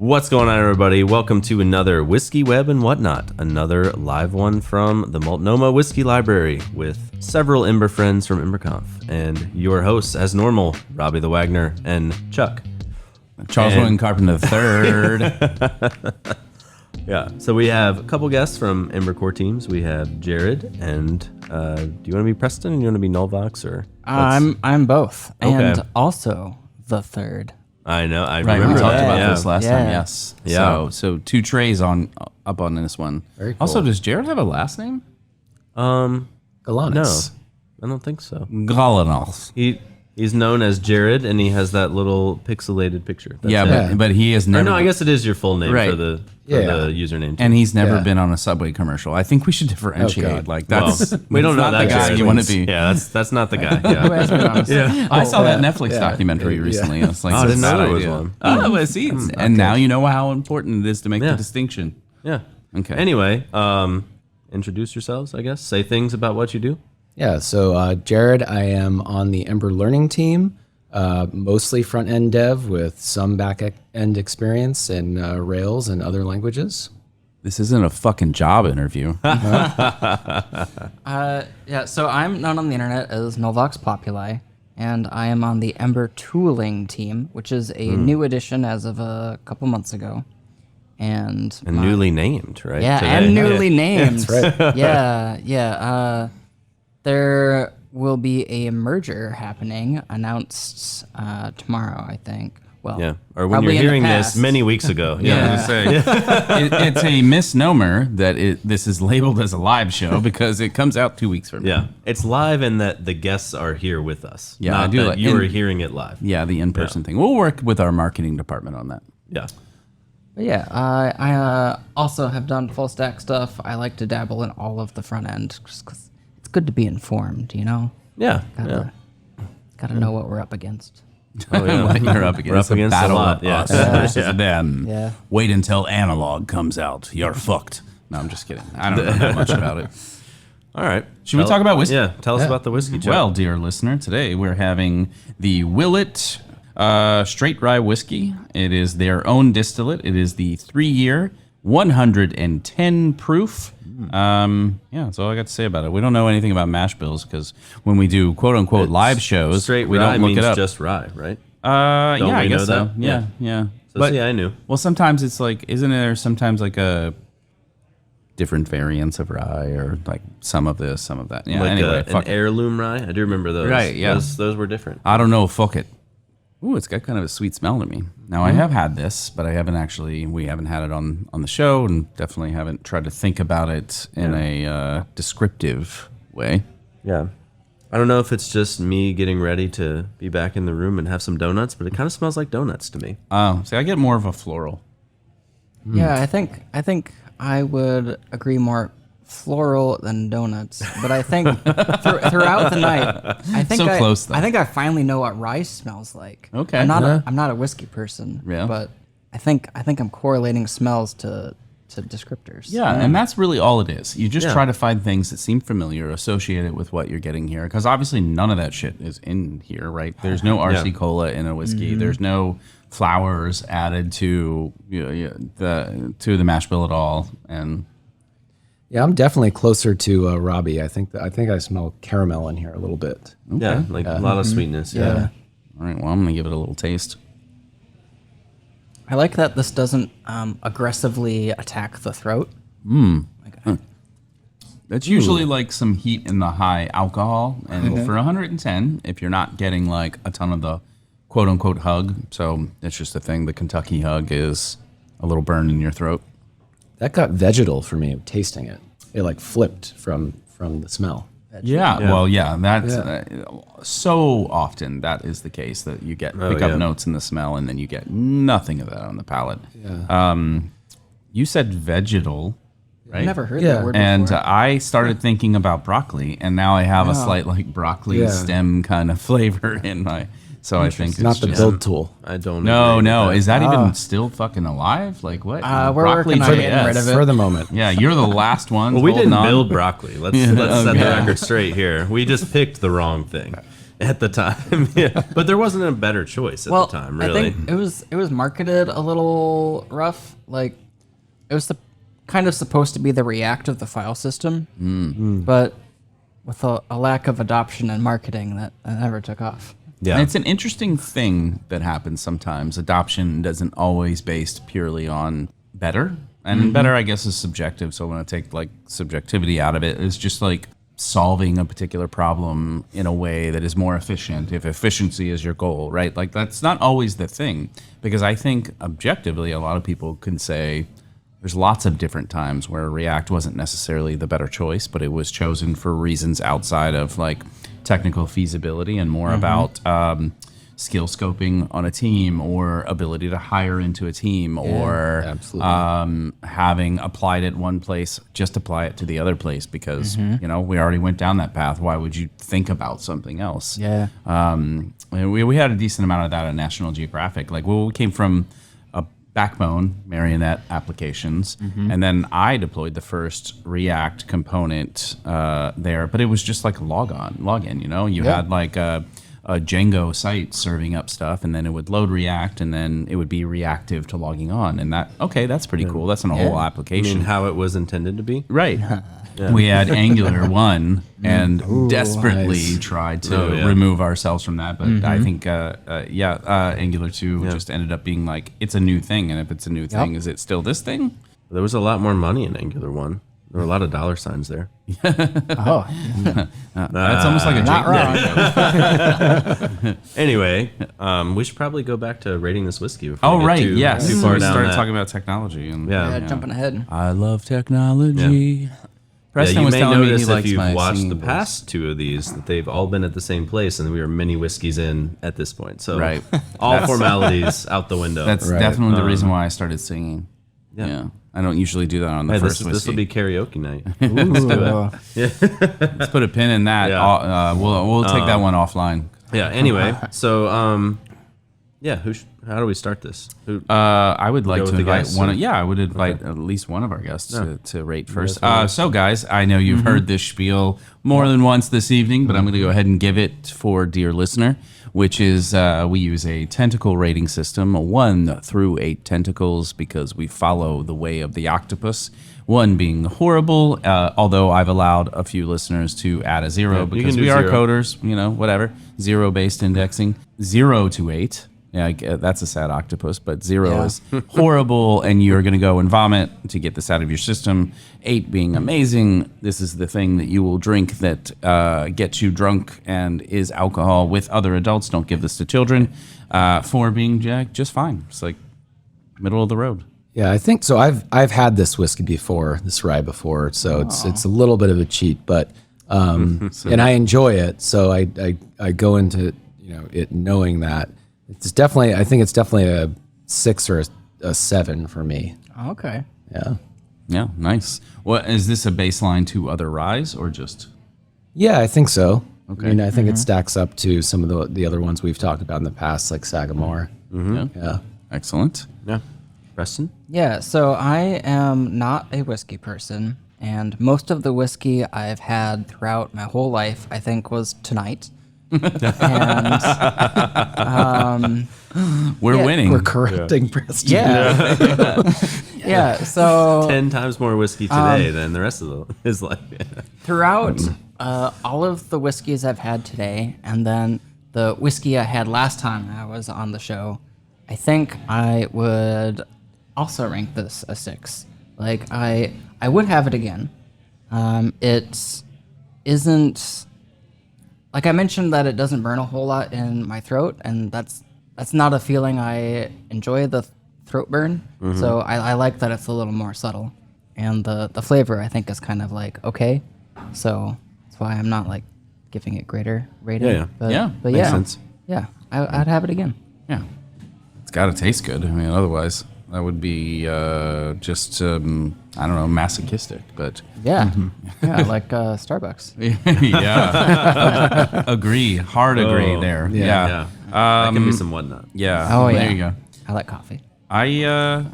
What's going on, everybody? Welcome to another Whiskey Web and Whatnot, another live one from the Multnomah Whiskey Library with several Ember friends from EmberConf, and your hosts, as normal, Robbie the Wagner and Chuck. Charles William Carpenter III. Yeah, so we have a couple guests from Ember core teams. We have Jared, and do you want to be Preston, or do you want to be NullVox, or? I'm both, Okay. and also the third. I know, I Right, remember we talked that. about this last time, yes. Yeah. So two trays up on this one. Very cool. Also, does Jared have a last name? Galanis. No, I don't think so. Galanis. He's known as Jared, and he has that little pixelated picture. That's it. But he has Or never. no, I guess it is your full name Right. for the username. Too. And he's never Yeah. been on a Subway commercial. I think we should differentiate. God. Like that's we don't know not that the guy guy. you want to be. Yeah, that's not the guy. Who Yeah. has been on a I saw that Netflix documentary Yeah. recently. I was like, Oh, I didn't that's a know bad there was idea. one. Oh, I see. And now you know how important it is to make the distinction. Yeah. Okay. Anyway, introduce yourselves, I guess. Say things about what you do. Yeah, so Jared, I am on the Ember Learning Team, mostly front-end dev with some back-end experience in Rails and other languages. This isn't a fucking job interview. So I'm known on the internet as NullVoxPopuli, and I am on the Ember Tooling team, which is a new addition as of a couple months ago. And Newly named, right? yeah, Today. and newly named. That's right. Yeah. There will be a merger happening, announced tomorrow, I think. Well, Yeah. Or when probably you're in the hearing this past. many weeks ago. Yeah, it's a misnomer that this is labeled as a live show because it comes out 2 weeks from now. Yeah. It's live in that the guests are here with us. Yeah, not I do that like- you are and- hearing it live. Yeah, the in-person thing. We'll work with our marketing department on that. Yeah. But yeah, I also have done full stack stuff. I like to dabble in all of the front end just 'cause it's good to be informed, you know? Yeah. Gotta know what we're up against. Oh, yeah. What you're up against. We're up against a battle lot, of yes. us versus them. Yeah. Wait until analog comes out. You're fucked. No, I'm just kidding. I don't know that much about it. All right. Should we talk about whiskey? Yeah. Tell us about the whiskey, Chuck. Well, dear listener, today we're having the Willet Straight Rye Whiskey. It is their own distillate. It is the 3-year, 110 proof. Yeah, that's all I got to say about it. We don't know anything about mash bills because when we do quote unquote live shows, Straight we rye don't look means it up. just rye, right? Yeah, we I guess know so. that? Yeah, Yeah. yeah. So But see, I knew. well, sometimes it's like, isn't there sometimes like a different variants of rye or like some of this, some of that? Yeah. Like anyway, an fuck it. heirloom rye. I do remember those. Right, yeah. Those were different. I don't know. Fuck it. Ooh, it's got kind of a sweet smell to me. Now I have had this, but I haven't actually. We haven't had it on the show, and definitely haven't tried to think about it in a descriptive way. Yeah. I don't know if it's just me getting ready to be back in the room and have some donuts, but it kind of smells like donuts to me. Oh, see, I get more of a floral. Yeah, I think I would agree more floral than donuts, but I think throughout the night, I think So close, though. I think I finally know what rice smells like. Okay. I'm not a whiskey person. Yeah. But I think I'm correlating smells to descriptors. Yeah, and that's really all it is. You just Yeah. try to find things that seem familiar, associate it with what you're getting here, because obviously none of that shit is in here, right? There's no RC Cola in a whiskey. There's no flowers added to the mash bill at all, and Yeah, I'm definitely closer to Robbie. I think I smell caramel in here a little bit. Yeah, like a lot of sweetness. Yeah. Yeah. all right. Well, I'm gonna give it a little taste. I like that this doesn't aggressively attack the throat. That's usually like some heat in the high alcohol, and for 110, if you're not getting like a ton of the quote unquote hug, so it's just the thing. The Kentucky hug is a little burn in your throat. That got vegetal for me tasting it. It like flipped from the smell. Yeah, Yeah. well, yeah, that's so often that is the case that you get pick up yeah. notes in the smell, and then you get nothing of that on the palate. Yeah. You said vegetal, right? I've never heard Yeah. that word And before. I started thinking about broccoli, and now I have a slight like broccoli Yeah. stem kind of flavor in my. So I think it's Not the just, build tool. I don't No, agree no, with is that even still fucking alive? Like what? We're working on getting rid of it. For the moment. Yeah, you're the last one. Well, we didn't holding on. build broccoli. Let's set the record straight here. We just picked the wrong thing. at the time. Yeah, but there wasn't a better choice at the time, really. I think it was marketed a little rough. Like it was kind of supposed to be the React of the file system, but with a lack of adoption and marketing, that never took off. Yeah, And it's an interesting thing that happens sometimes. Adoption isn't always based purely on better. And better, I guess, is subjective. So when I take like subjectivity out of it, it's just like solving a particular problem in a way that is more efficient, if efficiency is your goal, right? Like that's not always the thing, because I think objectively a lot of people can say there's lots of different times where React wasn't necessarily the better choice, but it was chosen for reasons outside of like technical feasibility and more about skill scoping on a team, or ability to hire into a team, or having applied it one place, just apply it to the other place because, we already went down that path. Why would you think about something else? Yeah. We had a decent amount of that at National Geographic. Like, we came from a Backbone Marionette applications, and then I deployed the first React component there, but it was just like a login, you had like a Django site serving up stuff, and then it would load React, and then it would be reactive to logging on. And that's pretty cool. That's not a whole application. I mean, how it was intended to be. Right. We had Angular 1 and desperately tried to remove ourselves from that. But I think, Angular 2 just ended up being like, it's a new thing. And if it's a new thing, is it still this thing? There was a lot more money in Angular 1. There were a lot of dollar signs there. Oh, That's almost like a not wrong. Anyway, we should probably go back to rating this whiskey. Before we get Yes. too far We down started that. talking about technology. And Yeah, jumping ahead. I love technology. Preston you was may telling me he notice if likes you've my watched singing the voice. past two of these that they've all been at the same place, and we are many whiskeys in at this point. So Right. all formalities out the window. That's definitely the reason why I started singing. Yeah. Yeah. I don't usually do that on the Hey, first this whiskey. will be karaoke night. Let's put a pin in that. Yeah. We'll take that one offline. Yeah. Anyway, so how do we start this? I would like Go to with the invite guests, one. or- I would invite at least one of our guests to rate first. So, guys, I know you've heard this spiel more than once this evening, but I'm going to go ahead and give it for dear listener, which is we use a tentacle rating system, 1 through 8 tentacles, because we follow the way of the octopus. 1 being horrible, although I've allowed a few listeners to add a 0 because do we are 0. coders, whatever. 0-based indexing. 0 to 8. Yeah, that's a sad octopus, but 0 is horrible, and you're going to go and vomit to get this out of your system. 8 being amazing. This is the thing that you will drink that gets you drunk and is alcohol with other adults. Don't give this to children. 4 being just fine. It's like middle of the road. Yeah, I think so. I've had this whiskey before, this rye before, so it's a little bit of a cheat, but and I enjoy it. So I go into it knowing that it's definitely, I think it's definitely a 6 or a 7 for me. Okay. Yeah. Yeah, nice. What is this, a baseline to other ryes or just? Yeah, I think so. Okay. I mean, I think it stacks up to some of the other ones we've talked about in the past, like Sagamore. Yeah. Excellent. Yeah. Preston? Yeah, so I am not a whiskey person, and most of the whiskey I've had throughout my whole life, I think, was tonight. And We're winning. We're correcting Preston. yeah, so 10 times more whiskey today than the rest of his life. throughout all of the whiskeys I've had today, and then the whiskey I had last time I was on the show, I think I would also rank this a 6. Like, I would have it again. It isn't, like I mentioned, that it doesn't burn a whole lot in my throat, and that's not a feeling I enjoy, the throat burn. So I like that it's a little more subtle, and the flavor I think is kind of like okay. So that's why I'm not like giving it greater rating. Yeah. But, Yeah, but makes yeah, sense. yeah, I'd have it again. Yeah. It's got to taste good. I mean, otherwise that would be just, I don't know, masochistic, but. Yeah, yeah, like Starbucks. Yeah. Hard agree there. Yeah. That can be some whatnot. Yeah. Oh yeah, There you go. I like coffee. I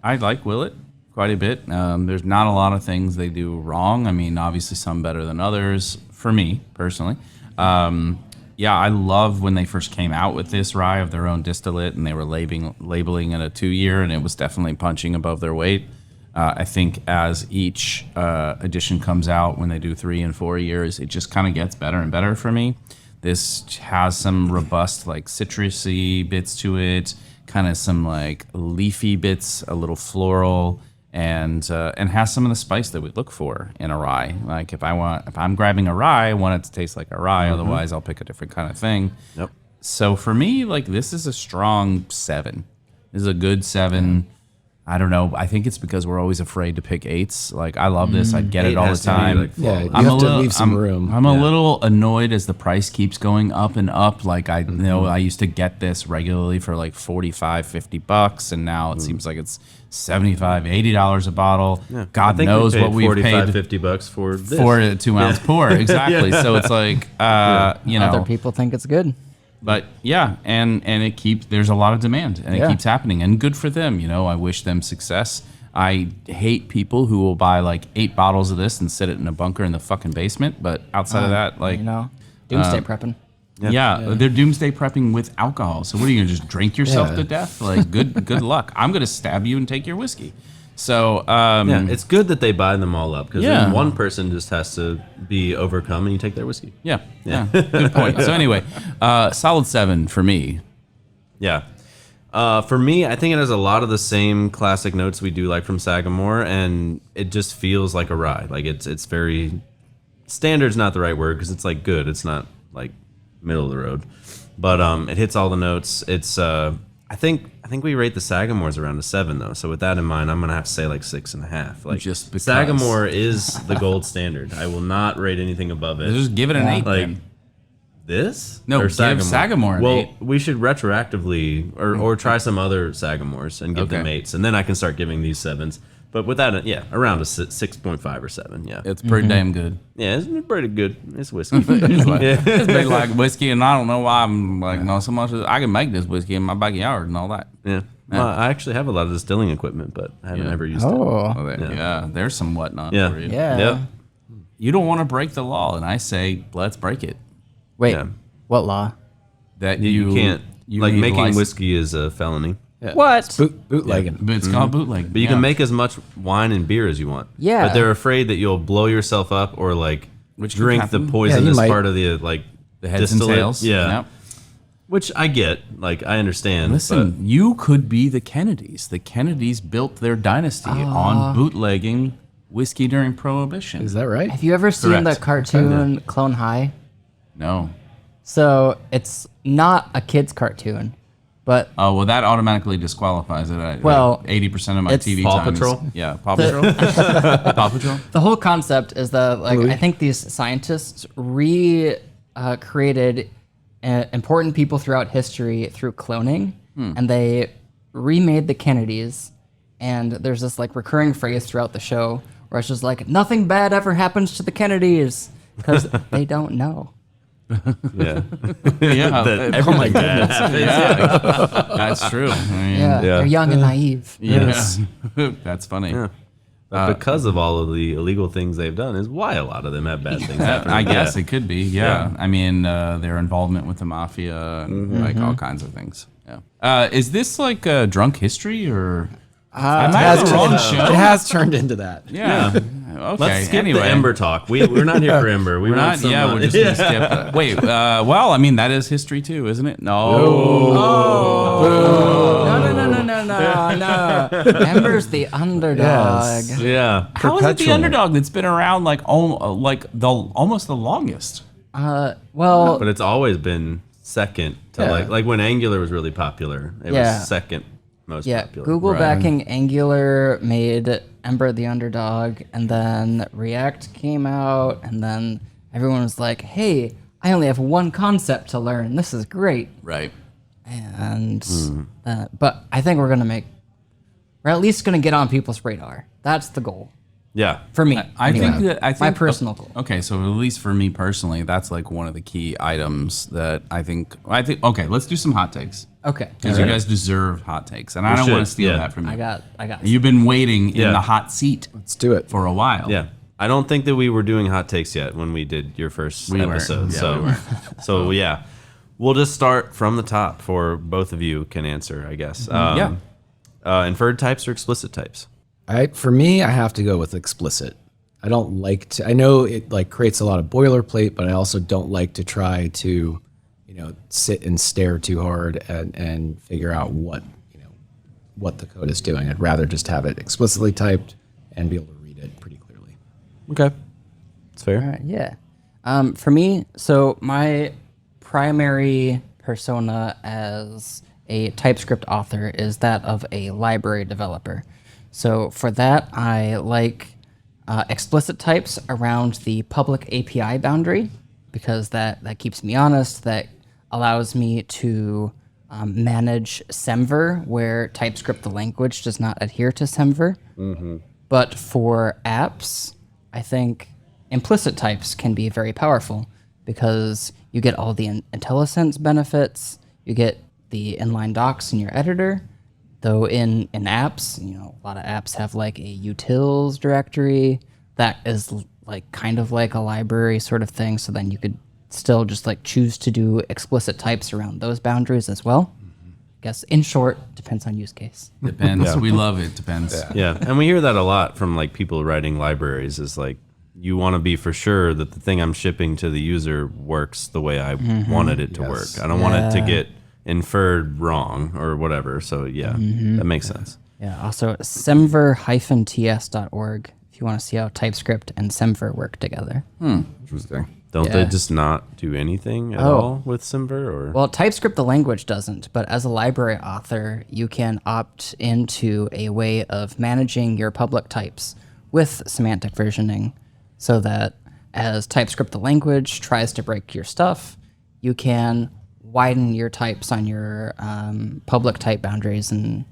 like Willet quite a bit. There's not a lot of things they do wrong. I mean, obviously some better than others for me personally. I love when they first came out with this rye of their own distillate, and they were labeling it a 2-year, and it was definitely punching above their weight. I think as each edition comes out, when they do 3 and 4 years, it just kind of gets better and better for me. This has some robust, like citrusy bits to it, kind of some like leafy bits, a little floral, and has some of the spice that we look for in a rye. Like if I'm grabbing a rye, I want it to taste like a rye. Otherwise, I'll pick a different kind of thing. Yep. So for me, like this is a strong 7. This is a good 7. I don't know. I think it's because we're always afraid to pick 8s. Like I love this. I get it all the time. You have to leave some room. I'm a little annoyed as the price keeps going up and up. Like I know I used to get this regularly for like $45-50, and now it seems like it's $75-80 a bottle. Yeah. God knows what we've paid $45-50 for this. For a 2-ounce pour. Exactly. So it's like you know, Other people think it's good. but yeah, and there's a lot of demand, and it keeps happening, and good for them. You know, I wish them success. I hate people who will buy like 8 bottles of this and sit it in a bunker in the fucking basement. But outside of that, like, You know, doomsday prepping. they're doomsday prepping with alcohol. So what are you gonna just drink yourself to death? Like, good luck. I'm gonna stab you and take your whiskey. So it's good that they buy them all up, because then one person just has to be overcome and you take their whiskey. Yeah. Good point. So anyway, solid 7 for me. Yeah. For me, I think it has a lot of the same classic notes we do like from Sagamore, and it just feels like a rye. Like it's very standard's not the right word, because it's like good. It's not like middle of the road, but it hits all the notes. It's I think we rate the Sagamores around a 7 though. So with that in mind, I'm gonna have to say like 6.5. Like Just because. Sagamore is the gold standard. I will not rate anything above it. Just give it an 8. Like then. this? No, Or give Sagamore an Well, 8. we should retroactively or try some other Sagamores and give them 8s, and then I can start giving these 7s. But with that, around a 6.5 or 7. Yeah, It's pretty damn good. yeah, it's pretty good. It's whiskey. It's big like whiskey, and I don't know why I'm like, no, so much. I can make this whiskey in my backyard and all that. Yeah. Well, I actually have a lot of distilling equipment, but I haven't ever used it. Oh, There's some whatnot Yeah. for you. yeah. Yep. You don't want to break the law, and I say, let's break it. Wait, Yeah. what law? That You can't. Like need making license. whiskey is a felony. What? Bootlegging. But it's called bootleg. But you can make as much wine and beer as you want. Yeah. But they're afraid that you'll blow yourself up or like Which could drink the happen. poisonous might. part of the like the heads and distillate. tails. Yeah. Yep. Which I get. Like I understand. Listen, you could be the Kennedys. The Kennedys built their dynasty on bootlegging whiskey during Prohibition. Is that right? Have you ever seen the Correct. cartoon Clone High? No. So it's not a kid's cartoon, but Oh, well, that automatically disqualifies it. Well, 80% of my it's TV Paw time Patrol? is... Yeah, Paw Patrol. Paw Patrol? the whole concept is that like I think these scientists created important people throughout history through cloning, and they remade the Kennedys. And there's this like recurring phrase throughout the show where it's just like nothing bad ever happens to the Kennedys because they don't know. Yeah. Yeah. Everything bad happens. That's true. I mean, Yeah, they're young and naive. Yes. That's funny. Yeah. But because of all of the illegal things they've done is why a lot of them have bad things happen. I guess it could be. Yeah. I mean, their involvement with the mafia and like all kinds all kinds of things. Yeah. Is this like a drunk history or? Am I on the wrong show? It has turned into that. Yeah. Okay. Let's skip anyway. the Ember talk. We're not here for Ember. We're not. Yeah, we're just gonna skip that. Wait. Well, I mean, that is history too, isn't it? No. No. Ember's the underdog. Yes. Yeah. How is it the Perpetual. underdog that's been around like almost the longest? Well, But it's always been second to like when Angular was really popular. It Yeah. was second most yeah, popular. Google Right. backing Angular made Ember the underdog, and then React came out, and then everyone was like, hey, I only have one concept to learn. This is great. Right. And but I think we're at least gonna get on people's radar. That's the goal Yeah. for me. I think my personal goal. Okay, so at least for me personally, that's like one of the key items that I think. Okay, let's do some hot takes Okay, because you guys deserve hot takes, and I don't should, want to steal yeah. that from you. I got. You've been waiting in Yeah. the hot seat Let's do it. for a while. Yeah. I don't think that we were doing hot takes yet when we did your first episode. So yeah, we'll just start from the top for both of you can answer, I guess. Inferred types or explicit types? For me, I have to go with explicit. I don't like to. I know it like creates a lot of boilerplate, but I also don't like to try to, sit and stare too hard and figure out what the code is doing. I'd rather just have it explicitly typed and be able to read it pretty clearly. Okay, that's fair. All right, yeah. For me, so my primary persona as a TypeScript author is that of a library developer. So for that, I like explicit types around the public API boundary, because that keeps me honest. That allows me to manage Semver where TypeScript, the language, does not adhere to Semver. But for apps, I think implicit types can be very powerful because you get all the IntelliSense benefits, you get the inline docs in your editor. Though in apps, a lot of apps have like a utils directory that is like kind of like a library sort of thing. So then you could still just like choose to do explicit types around those boundaries as well. I guess in short, depends on use case. Depends. We love it. Depends. Yeah, and we hear that a lot from like people writing libraries. Is like you want to be for sure that the thing I'm shipping to the user works the way I wanted it to work. I don't want it to get inferred wrong or whatever. So yeah, that makes sense. Yeah. Also, semver-ts.org if you want to see how TypeScript and Semver work together. Interesting. Don't they just not do anything at all with Semver? Or Well, TypeScript, the language, doesn't, but as a library author, you can opt into a way of managing your public types with semantic versioning so that as TypeScript, the language, tries to break your stuff, you can widen your types on your public type boundaries and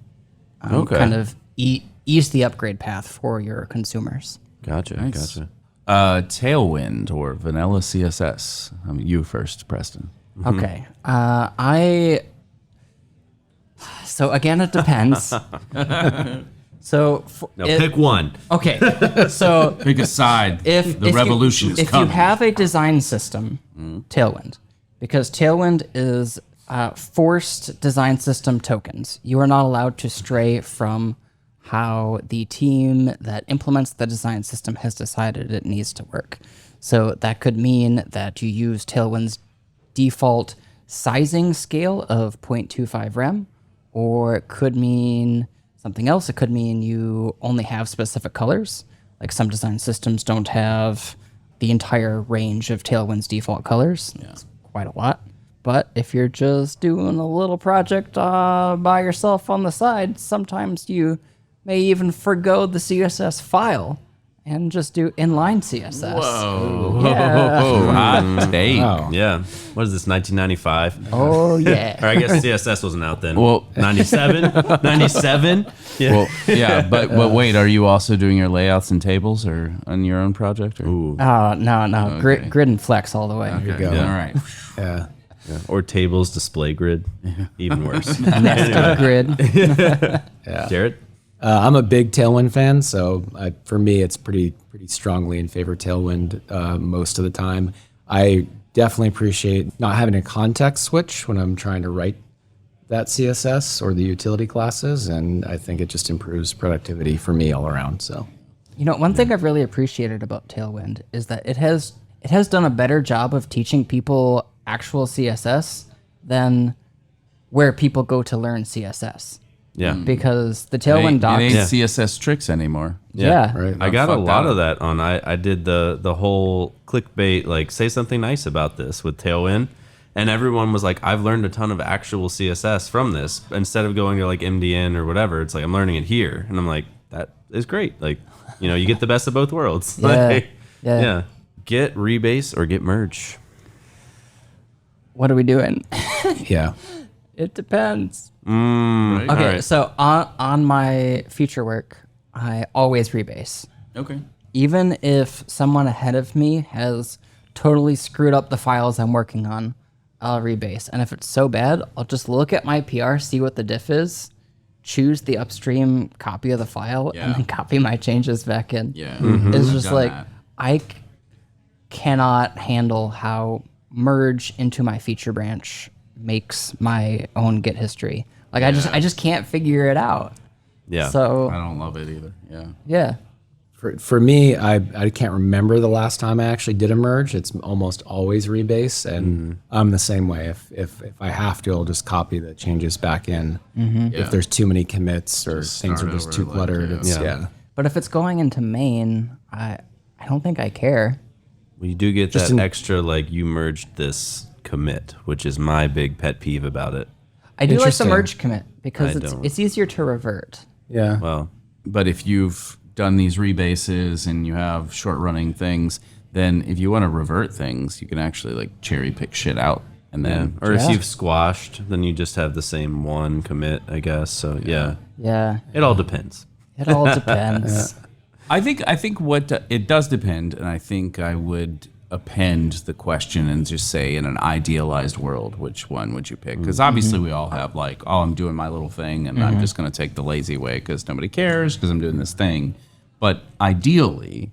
kind of ease the upgrade path for your consumers. Gotcha. Tailwind or vanilla CSS. You first, Preston. Okay. So again, it depends. Pick one. Okay. So Pick a side. if the revolution is if coming. you have a design system, Tailwind, because Tailwind is forced design system tokens. You are not allowed to stray from how the team that implements the design system has decided it needs to work. So that could mean that you use Tailwind's default sizing scale of 0.25 rem, or it could mean something else. It could mean you only have specific colors. Like some design systems don't have the entire range of Tailwind's default colors. It's quite a lot. But if you're just doing a little project by yourself on the side, sometimes you may even forgo the CSS file and just do inline CSS. Whoa. Yeah. Hot take. Yeah. What is this, 1995? Oh, yeah. Or I guess CSS wasn't out then. Well- 97? 97? Yeah. Well, yeah, but wait, are you also doing your layouts and tables or on your own project? Or? Ooh. No. Grid and flex all the way. Okay. go. All right. Yeah. Or tables display grid. Even worse. Nested grid. Jared? I'm a big Tailwind fan, so for me, it's pretty strongly in favor of Tailwind most of the time. I definitely appreciate not having a context switch when I'm trying to write that CSS or the utility classes, and I think it just improves productivity for me all around. So, One thing I've really appreciated about Tailwind is that it has done a better job of teaching people actual CSS than where people go to learn CSS. Yeah. Because the Tailwind docs... It ain't CSS tricks anymore. Yeah. right. I got a fucked lot up. of that on. I did the whole clickbait, like say something nice about this with Tailwind, and everyone was like, I've learned a ton of actual CSS from this. Instead of going to like MDN or whatever, it's like I'm learning it here, and I'm like, that is great. Like, you get the best of both worlds. Like, Yeah. Get rebase or get merge. What are we doing? yeah. It depends. Right? Okay, Alright. so on my feature work, I always rebase. Okay. Even if someone ahead of me has totally screwed up the files I'm working on, I'll rebase. And if it's so bad, I'll just look at my PR, see what the diff is, choose the upstream copy of the file, and then copy my changes back in. Yeah. It's just Done like, that. I cannot handle how merge into my feature branch makes my own Git history. Like I just can't figure it out. Yeah. So I don't love it either. Yeah. yeah. For me, I can't remember the last time I actually did a merge. It's almost always rebase, and I'm the same way. If I have to, I'll just copy the changes back in. If there's too many commits or things are just too cluttered, it's But if it's going into main, I don't think I care. Well, you do get that extra, like, you merged this commit, which is my big pet peeve about it. I do like the Interesting. merge commit because I don't. it's easier to revert. Yeah. Well, But if you've done these rebases and you have short running things, then if you want to revert things, you can actually like cherry pick shit out and then or if you've squashed, then you just have the same one commit, I guess. So yeah, Yeah. it all depends. It all depends. I think what it does depend, and I think I would append the question and just say, in an idealized world, which one would you pick? Because obviously we all have like, oh, I'm doing my little thing, and I'm just going to take the lazy way because nobody cares because I'm doing this thing. But ideally,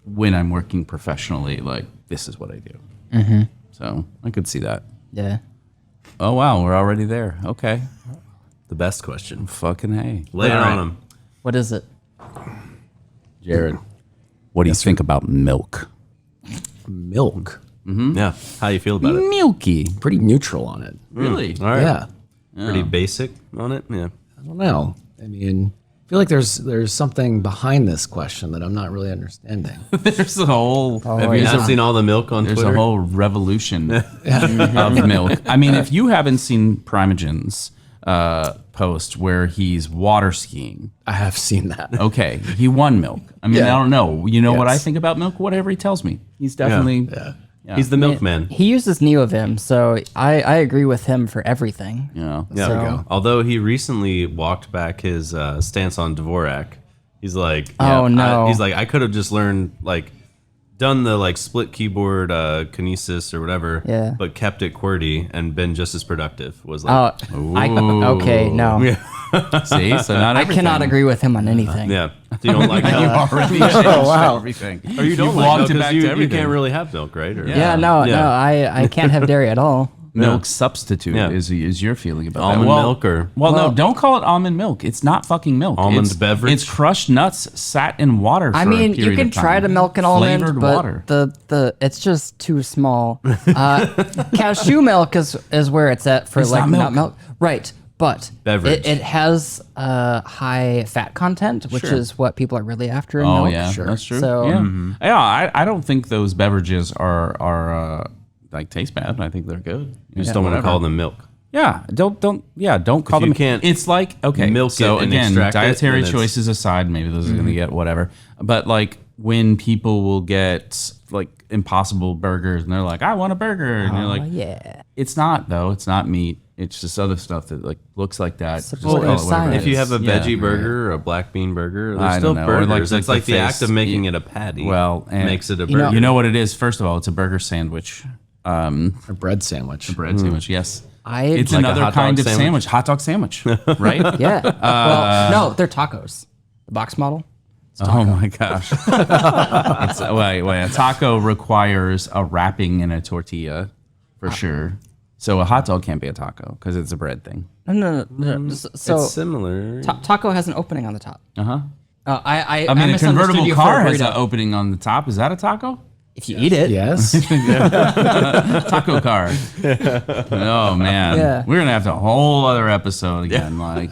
when I'm working professionally, like this is what I do. So I could see that. Yeah. Oh wow, we're already there. Okay, The best question. fucking hey. Lay it on them. What is it? Jared, what do you think about milk? Milk. Yeah. How you feel about it? Milky. Pretty neutral on it. Really? All right. Yeah. Pretty basic on it. Yeah. I don't know. I mean, I feel like there's something behind this question that I'm not really understanding. There's a whole. have You you haven't seen all the milk on There's Twitter? a whole revolution of milk. I mean, if you haven't seen Primogen's post where he's water skiing, I have seen that. okay, he won milk. I mean, Yeah. I don't know. You know what I Yes. think about milk? Whatever he tells me. He's definitely. Yeah. He's the milkman. He uses NeoVim, so I agree with him for everything. You know. Yeah. So- Although he recently walked back his stance on Dvorak, he's like, Oh, no. he's like, I could have just learned done the split keyboard kinesis or whatever, Yeah. but kept it QWERTY and been just as productive. Was Oh, like, okay, no. See, so not I everything. cannot agree with him on anything. yeah, so you don't like You milk, already changed wow. everything. or you don't You've like logged milk it 'cause back to you everything. can't really have milk, right? Or, Yeah, no, I can't have dairy at all. Milk substitute Yeah. is your feeling about Almond that. Well, milk or no, don't call it almond milk. It's not fucking milk. Almond it's, beverage? It's crushed nuts sat in water for I a mean, you period can of try time. to milk an almond, Flavored but water. the it's just too small. Cashew milk is where it's at for It's like not milk. right? But Beverage. it has high fat content, which is what people are really after in Oh milk. yeah, that's true. So- Yeah, I don't think those beverages are like taste bad. I think they're good. you just don't want to call them milk. Yeah, don't call you them. can't It's like okay, milk so it and again, extract it, dietary then it's- choices aside, maybe those are gonna get whatever. But like when people will get like Impossible burgers and they're like, I want a burger, and you're like, yeah. it's not though. It's not meat. It's just other stuff that like looks like that. Just Support call it of whatever it science. If you have a is. Yeah. veggie burger or a black bean burger, I there's still don't know. Or burgers. like It's like the act face- of making it a patty. Well, and makes it a you know- burger. You know what it is? First of all, it's a burger sandwich. A bread sandwich. Bread sandwich, yes. Like It's a another hot kind dog of sandwich? sandwich, hot dog sandwich, right? Yeah. Well, no, they're tacos. The box model. Oh my gosh. Wait, a taco requires a wrapping in a tortilla for sure. So a hot dog can't be a taco because it's a bread thing. No. So it's similar. taco has an opening on the top. Uh-huh. I I mean, a misunderstood convertible you for car a has burrito. an opening on the top. Is that a taco? If you eat it. Yes. Taco car. Oh man, Yeah. we're gonna have a whole other episode again. Like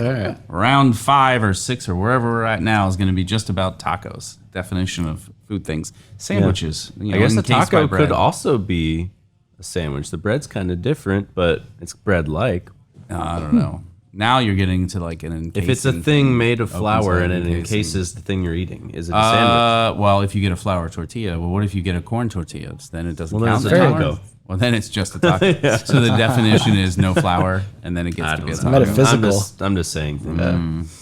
round 5 or 6 or wherever we're at now is gonna be just about tacos. Definition of food things, sandwiches. You know, I guess a encased by taco bread. could also be a sandwich. The bread's kind of different, but it's bread-like. I don't know. Now you're getting to like an encasing. If it's a thing made of flour side and it encasing. encases the thing you're eating, is it a sandwich? Well, if you get a flour tortilla, well, what if you get a corn tortilla? Then it doesn't Well, then count. it's a anymore. taco. Well, then it's just a taco. So the definition is no flour, and then it gets to be a taco. Metaphysical. I'm just saying things.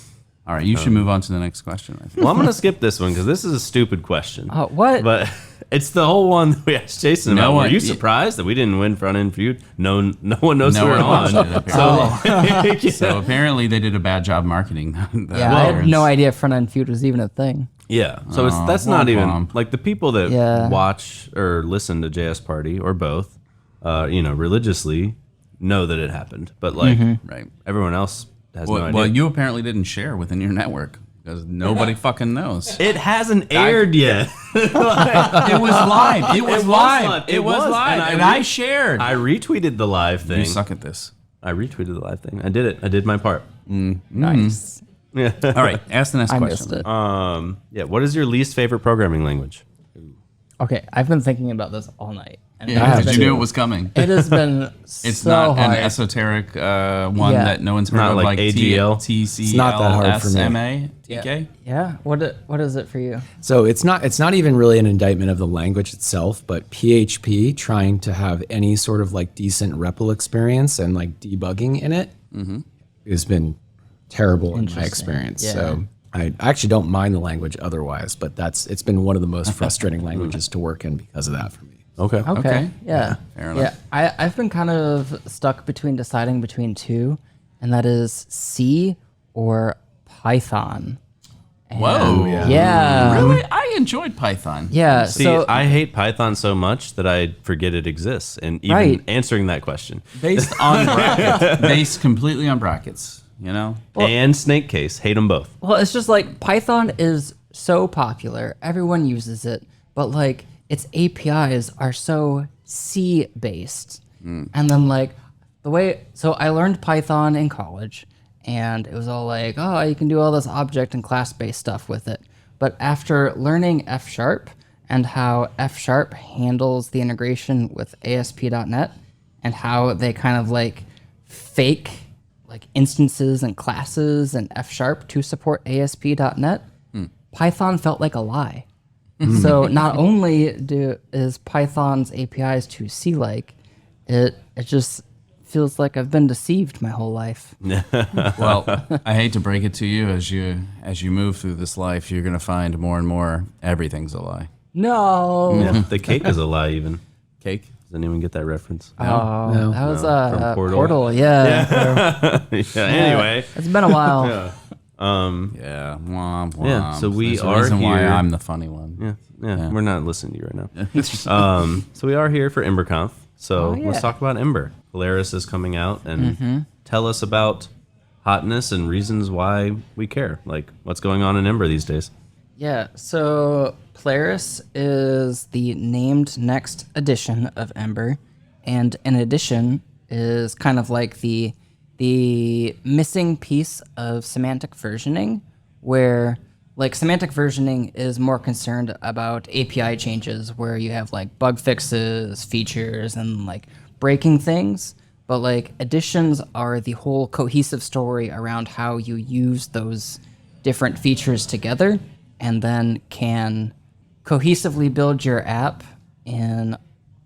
All right, you should move on to the next question. I think. Well, I'm going to skip this one because this is a stupid question. Oh, what? But it's the whole one that we asked Jason No about. Were one- you surprised that we didn't win front-end feud? No one knows No who we're one watched on. it, apparently. So, So apparently they did a bad job marketing. Yeah, I had no idea front end feud was even a thing. Yeah. So that's not even womp. like the people that Yeah. watch or listen to JS Party or both, religiously know that it happened. But like Right. everyone else has no idea. Well, you apparently didn't share within your network because nobody fucking knows. it hasn't aired yet. It was live. It was live. It was, live. And I shared. I retweeted the live thing. You suck at this. I retweeted the live thing. I did it. I did my part. Nice. Yeah. All right. Ask the next I question. missed it. Yeah. What is your least favorite programming language? Okay, I've been thinking about this all night. And Yeah, it because has you been- knew it was coming. It has been It's so not hard. an esoteric one Yeah. that no one's heard Not of, like like AGL? TCL. It's not that hard for me. SMA, TK. Yeah. What is it for you? So it's not even really an indictment of the language itself, but PHP trying to have any sort of like decent REPL experience and like debugging in it has been terrible in my Interesting. experience. Yeah. So I actually don't mind the language otherwise, but it's been one of the most frustrating languages to work in because of that for me. Okay. Okay. Yeah. Fair enough. Yeah. I've been kind of stuck deciding between two, and that is C or Python. And Whoa. Yeah. Really? I enjoyed Python. Yeah. See, so I hate Python so much that I forget it exists, and even Right. answering that question. Based on brackets. Based completely on brackets, you know? And Snake Case, hate them both. well, it's just like Python is so popular. Everyone uses it, but like its APIs are so C based. And then like so I learned Python in college, and it was all like, oh, you can do all this object and class based stuff with it. But after learning F# and how F# handles the integration with ASP.NET and how they kind of like fake like instances and classes and F# to support ASP.NET, Python felt like a lie. So not only is Python's APIs too C-like, it just feels like I've been deceived my whole life. Well, I hate to break it to you, as you move through this life, you're gonna find more and more everything's a lie. No. Yeah, the cake is a lie, even. Cake? Does anyone get that reference? Oh, No. that was from Portal. Portal. Yeah. Yeah, anyway. It's been a while. Yeah. Womp, womp. Yeah, so we There's a are reason why here- I'm the funny one. Yeah, we're not listening to you right now. So we are here for EmberConf. So yeah. let's talk about Ember. Polaris is coming out, and tell us about hotness and reasons why we care. Like, what's going on in Ember these days? Yeah, so Polaris is the named next edition of Ember, and an edition is kind of like the missing piece of semantic versioning, where like semantic versioning is more concerned about API changes where you have like bug fixes, features, and like breaking things. But like additions are the whole cohesive story around how you use those different features together and then can cohesively build your app in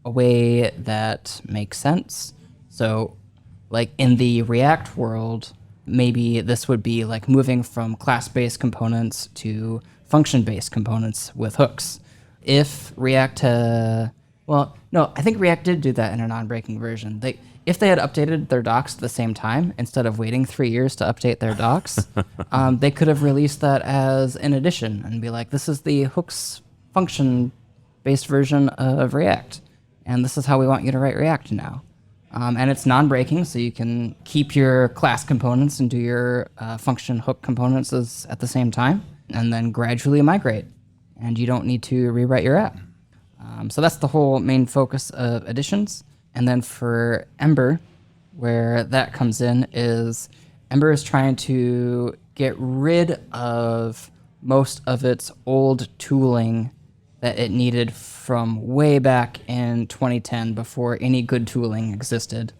a way that makes sense. So like in the React world, maybe this would be like moving from class-based components to function-based components with hooks. If React, well, no, I think React did do that in a non-breaking version. If they had updated their docs at the same time, instead of waiting 3 years to update their docs, they could have released that as an addition and be like, this is the hooks function-based version of React, and this is how we want you to write React now. And it's non-breaking, so you can keep your class components and do your function hook components at the same time, and then gradually migrate. And you don't need to rewrite your app. So that's the whole main focus of additions. And then for Ember, where that comes in, is Ember is trying to get rid of most of its old tooling that it needed from way back in 2010 before any good tooling existed,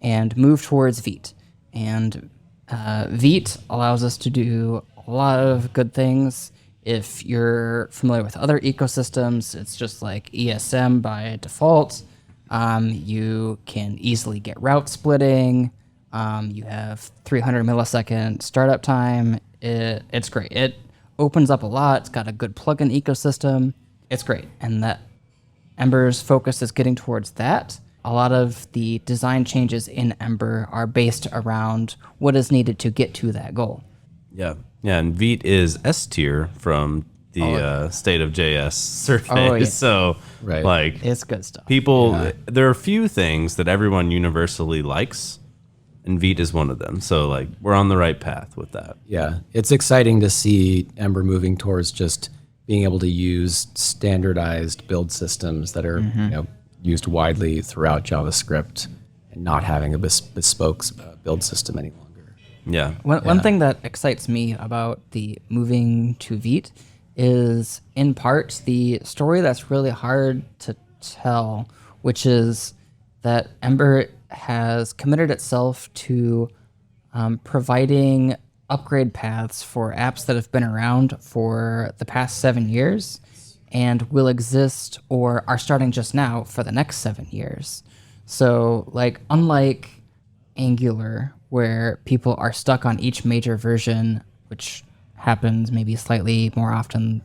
and move towards Vite. And Vite allows us to do a lot of good things. If you're familiar with other ecosystems, it's just like ESM by default. You can easily get route splitting. You have 300 millisecond startup time. It's great. It opens up a lot. It's got a good plugin ecosystem. It's great. And that Ember's focus is getting towards that. A lot of the design changes in Ember are based around what is needed to get to that goal. Yeah. Yeah, and Vite is S tier from the State of JS survey. Oh, yeah. So, Right. like, It's good stuff. people, there are a few things that everyone universally likes, and Vite is one of them. So, like, we're on the right path with that. Yeah, it's exciting to see Ember moving towards just being able to use standardized build systems that are used widely throughout JavaScript and not having a bespoke build system any longer. Yeah. One thing that excites me about the moving to Vite is, in part, the story that's really hard to tell, which is that Ember has committed itself to providing upgrade paths for apps that have been around for the past 7 years and will exist or are starting just now for the next 7 years. So, like, unlike Angular, where people are stuck on each major version, which happens maybe slightly more often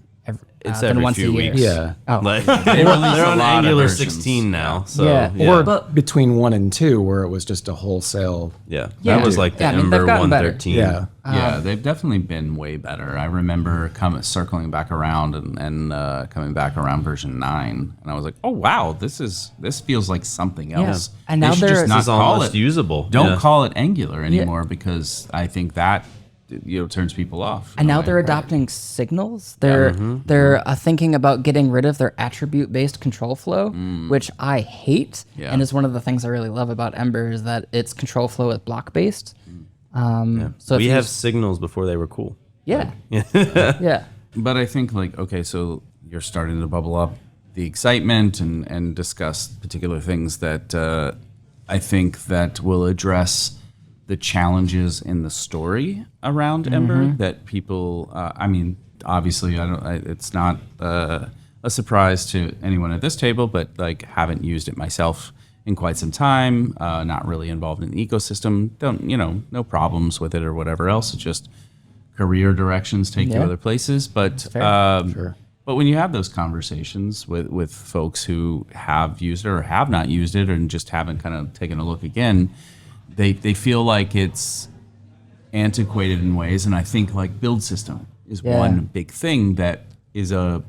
It's than every once few a year. weeks. Yeah. Oh. Like, They they're release a on lot of Angular versions. 16 now. So, Yeah. yeah. Or But- between 1 and 2, where it was just a wholesale. Yeah. Yeah. That was like the Yeah, I mean, they've Ember gotten better. 113. Yeah. Yeah, they've definitely been way better. I remember circling back around and coming back around version 9, and I was like, "Oh wow, this feels like something else." And They now should they're- just This not is call almost it usable. Don't Yeah. call it Angular anymore because I think that turns people off. And now they're adopting signals. They're thinking about getting rid of their attribute-based control flow, which I hate, Yeah. and is one of the things I really love about Ember is that its control flow is block-based. So if We you have use- signals before they were cool. yeah, yeah, But I think okay, so you're starting to bubble up the excitement and discuss particular things that I think that will address the challenges in the story around Ember that people. I mean, obviously, it's not a surprise to anyone at this table, but like haven't used it myself in quite some time. Not really involved in the ecosystem. Don't no problems with it or whatever else. It's just career directions take you Yeah. other places. But Sure. but when you have those conversations with folks who have used it or have not used it and just haven't kind of taken a look again, they feel like it's antiquated in ways. And I think like build system is Yeah. one big thing that is a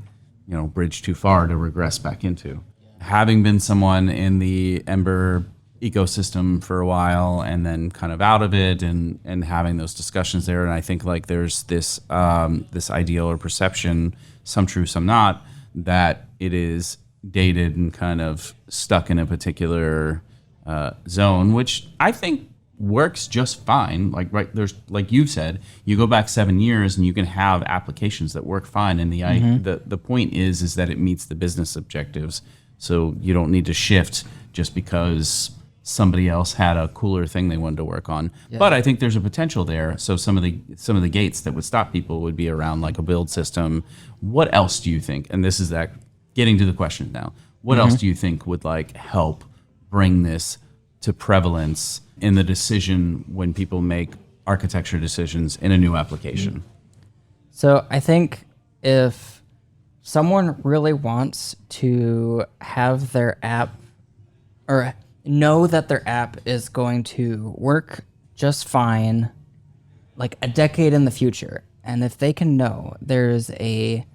bridge too far to regress back into. Having been someone in the Ember ecosystem for a while and then kind of out of it and having those discussions there, and I think like there's this this ideal or perception, some true, some not, that it is dated and kind of stuck in a particular zone, which I think works just fine. Like there's like you said, you go back 7 years and you can have applications that work fine. And the point is that it meets the business objectives. So you don't need to shift just because somebody else had a cooler thing they wanted to work on. Yeah. But I think there's a potential there. So some of the gates that would stop people would be around like a build system. What else do you think? And this is that getting to the question now. What else do you think would like help bring this to prevalence in the decision when people make architecture decisions in a new application? So I think if someone really wants to have their app or know that their app is going to work just fine like a decade in the future, and if they can know there's a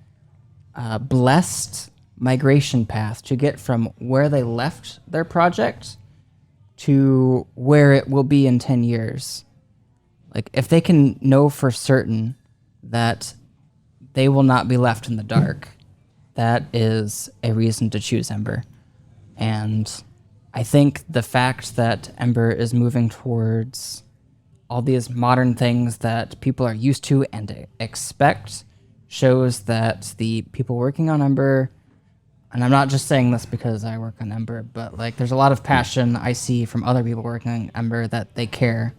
blessed migration path to get from where they left their project to where it will be in 10 years, like if they can know for certain that they will not be left in the dark, that is a reason to choose Ember. And I think the fact that Ember is moving towards all these modern things that people are used to and expect shows that the people working on Ember, and I'm not just saying this because I work on Ember, but like there's a lot of passion I see from other people working on Ember that they care.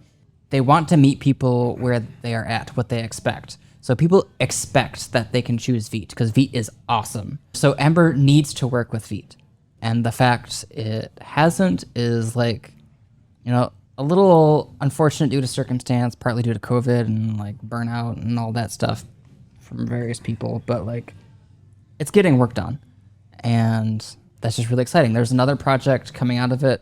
They want to meet people where they are at, what they expect. So people expect that they can choose Vite because Vite is awesome. So Ember needs to work with Vite. And the fact it hasn't is like, a little unfortunate due to circumstance, partly due to COVID and like burnout and all that stuff from various people. But like, it's getting work done. And that's just really exciting. There's another project coming out of it,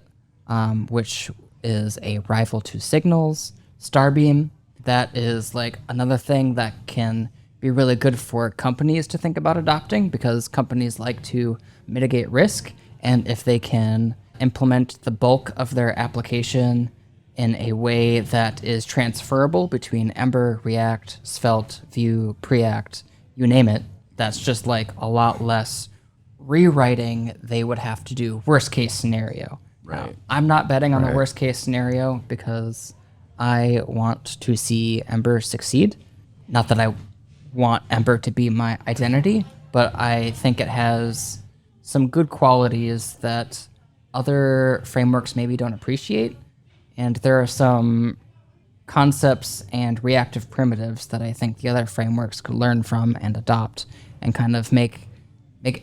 which is a rival to Signals, Starbeam. That is like another thing that can be really good for companies to think about adopting, because companies like to mitigate risk. And if they can implement the bulk of their application in a way that is transferable between Ember, React, Svelte, Vue, Preact, you name it, that's just like a lot less rewriting they would have to do, worst case scenario. Right. I'm not betting on the worst case scenario because I want to see Ember succeed. Not that I want Ember to be my identity, but I think it has some good qualities that other frameworks maybe don't appreciate. And there are some concepts and reactive primitives that I think the other frameworks could learn from and adopt and kind of make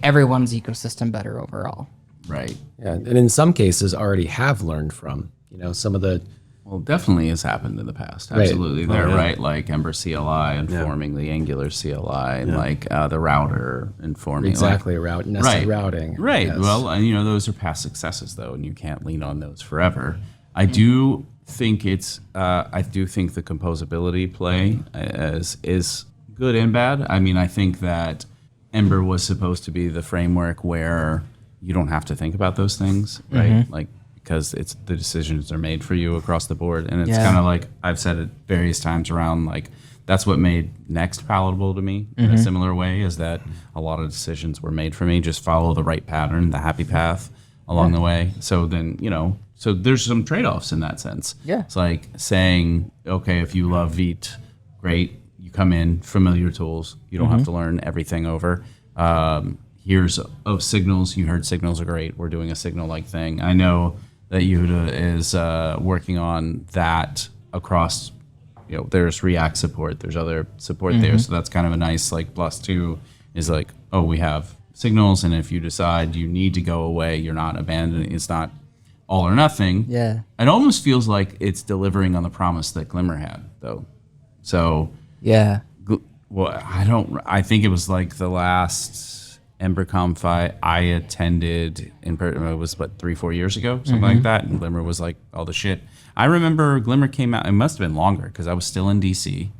everyone's ecosystem better overall. Right. Yeah, and in some cases already have learned from, some of the. Well, definitely has happened in the past. Right. Absolutely. They're right. Like Ember CLI informing the Angular CLI, and like the router informing. Exactly, nested routing. Right. Yes. Well, and those are past successes though, and you can't lean on those forever. I do think the composability play is good and bad. I mean, I think that Ember was supposed to be the framework where you don't have to think about those things, right? Like, because it's the decisions are made for you across the board. And it's kind of like, I've said it various times around, like, that's what made Next palatable to me in a similar way, is that a lot of decisions were made for me. Just follow the right pattern, the happy path along the way. So then, so there's some trade-offs in that sense. Yeah. It's like saying, okay, if you love Vite, great. You come in, familiar tools. You don't have to learn everything over. Here's signals. You heard signals are great. We're doing a signal-like thing. I know that Yehuda is working on that across, there's React support. There's other support there. So that's kind of a nice, like, plus two is like, oh, we have signals. And if you decide you need to go away, you're not abandoning. It's not all or nothing. Yeah. It almost feels like it's delivering on the promise that Glimmer had, though. So, Yeah. well, I think it was like the last EmberConf I attended it was 3-4 years ago, something like that, and Glimmer was like all the shit. I remember Glimmer came out, it must have been longer because I was still in DC.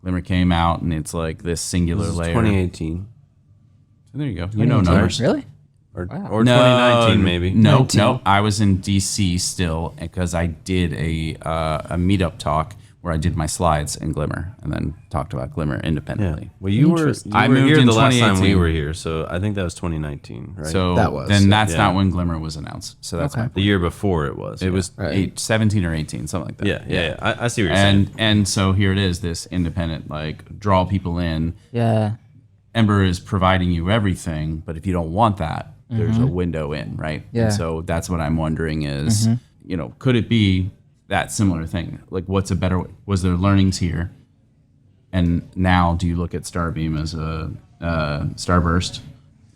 Glimmer came out and it's like this singular layer. 2018. So there you go. You know numbers. Really? Or 2019 maybe. No, I was in DC still because I did a meetup talk where I did my slides in Glimmer and then talked about Glimmer independently. Well, you were I moved here in the last time we 2018. were here, so I think that was 2019, right? So That was, then that's yeah. not when Glimmer was announced. So that's my the year before it was. It was 17 or 18, something like that. Yeah. I see what you're saying. And so here it is, this independent, like, draw people in. Yeah. Ember is providing you everything, but if you don't want that, there's a window in, right? Yeah. And so that's what I'm wondering is, could it be that similar thing? Like, what's a better way? Was there learnings here? And now do you look at Starbeam as a Starburst,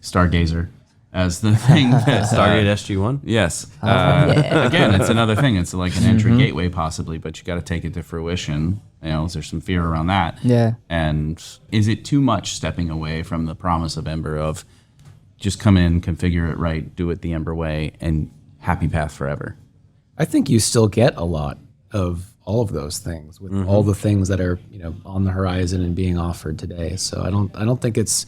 Stargazer as the thing that Stargate SG1? Yes. yeah. Again, it's another thing. It's like an entry gateway possibly, but you got to take it to fruition. There's some fear around that. Yeah. And is it too much stepping away from the promise of Ember of just come in, configure it right, do it the Ember way, and happy path forever? I think you still get a lot of all of those things with all the things that are on the horizon and being offered today. So I don't think it's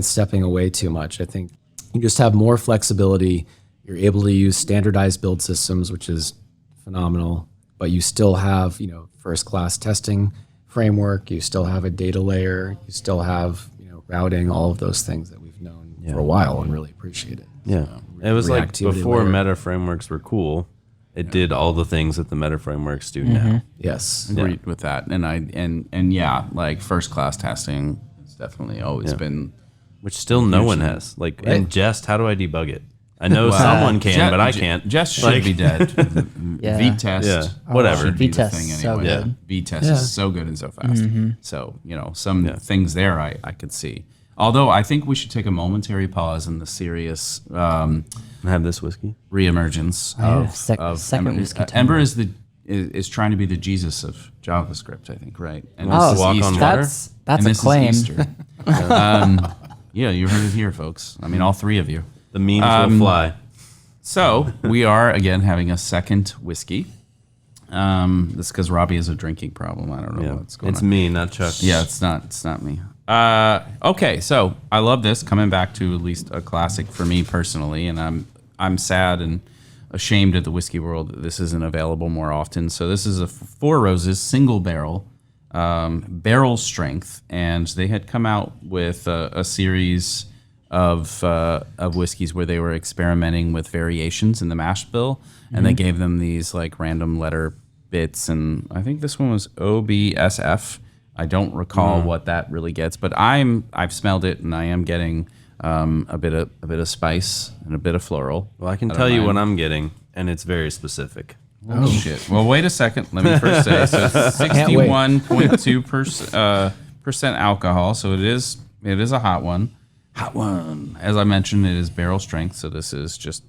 stepping away too much. I think you just have more flexibility. You're able to use standardized build systems, which is phenomenal. But you still have first class testing framework. You still have a data layer. You still have routing. All of those things that we've known for a while and really appreciate it. Yeah. It was like reactivity before layer. meta frameworks were cool. It did all the things that the meta frameworks do now. Yes. Agreed with that. And yeah, like first class testing has definitely always been. Which still no one has. Like in Jest, how do I debug it? I know someone can, but I can't. Jest should be dead. Yeah. Vitest. Whatever. Should be the Vitest, thing so anyway. good. Vitest is so good and so fast. So, some things there I could see. Although I think we should take a momentary pause in the serious Have this whiskey. reemergence of second Ember. whiskey time. Ember is trying to be the Jesus of JavaScript, I think, right? And Oh, this is walk on Easter. water? that's And a this claim. is Easter. Yeah, you heard it here, folks. I mean, all three of you. The memes will fly. So we are again having a second whiskey. It's because Robbie has a drinking problem. I don't know what's going on. It's me, not Chuck. Yeah, it's not me. Okay, so I love this. Coming back to at least a classic for me personally, and I'm sad and ashamed at the whiskey world that this isn't available more often. So this is a Four Roses single barrel, barrel strength, and they had come out with a series of whiskeys where they were experimenting with variations in the mash bill, and they gave them these like random letter bits, and I think this one was OBSF. I don't recall what that really gets, but I've smelled it, and I am getting a bit of spice and a bit of floral. Well, I can tell you what I'm getting, and it's very specific. Oh shit! Well, wait a second. Let me first say, so it's 61.2% alcohol, so it is a hot one. Hot one. As I mentioned, it is barrel strength, so this is just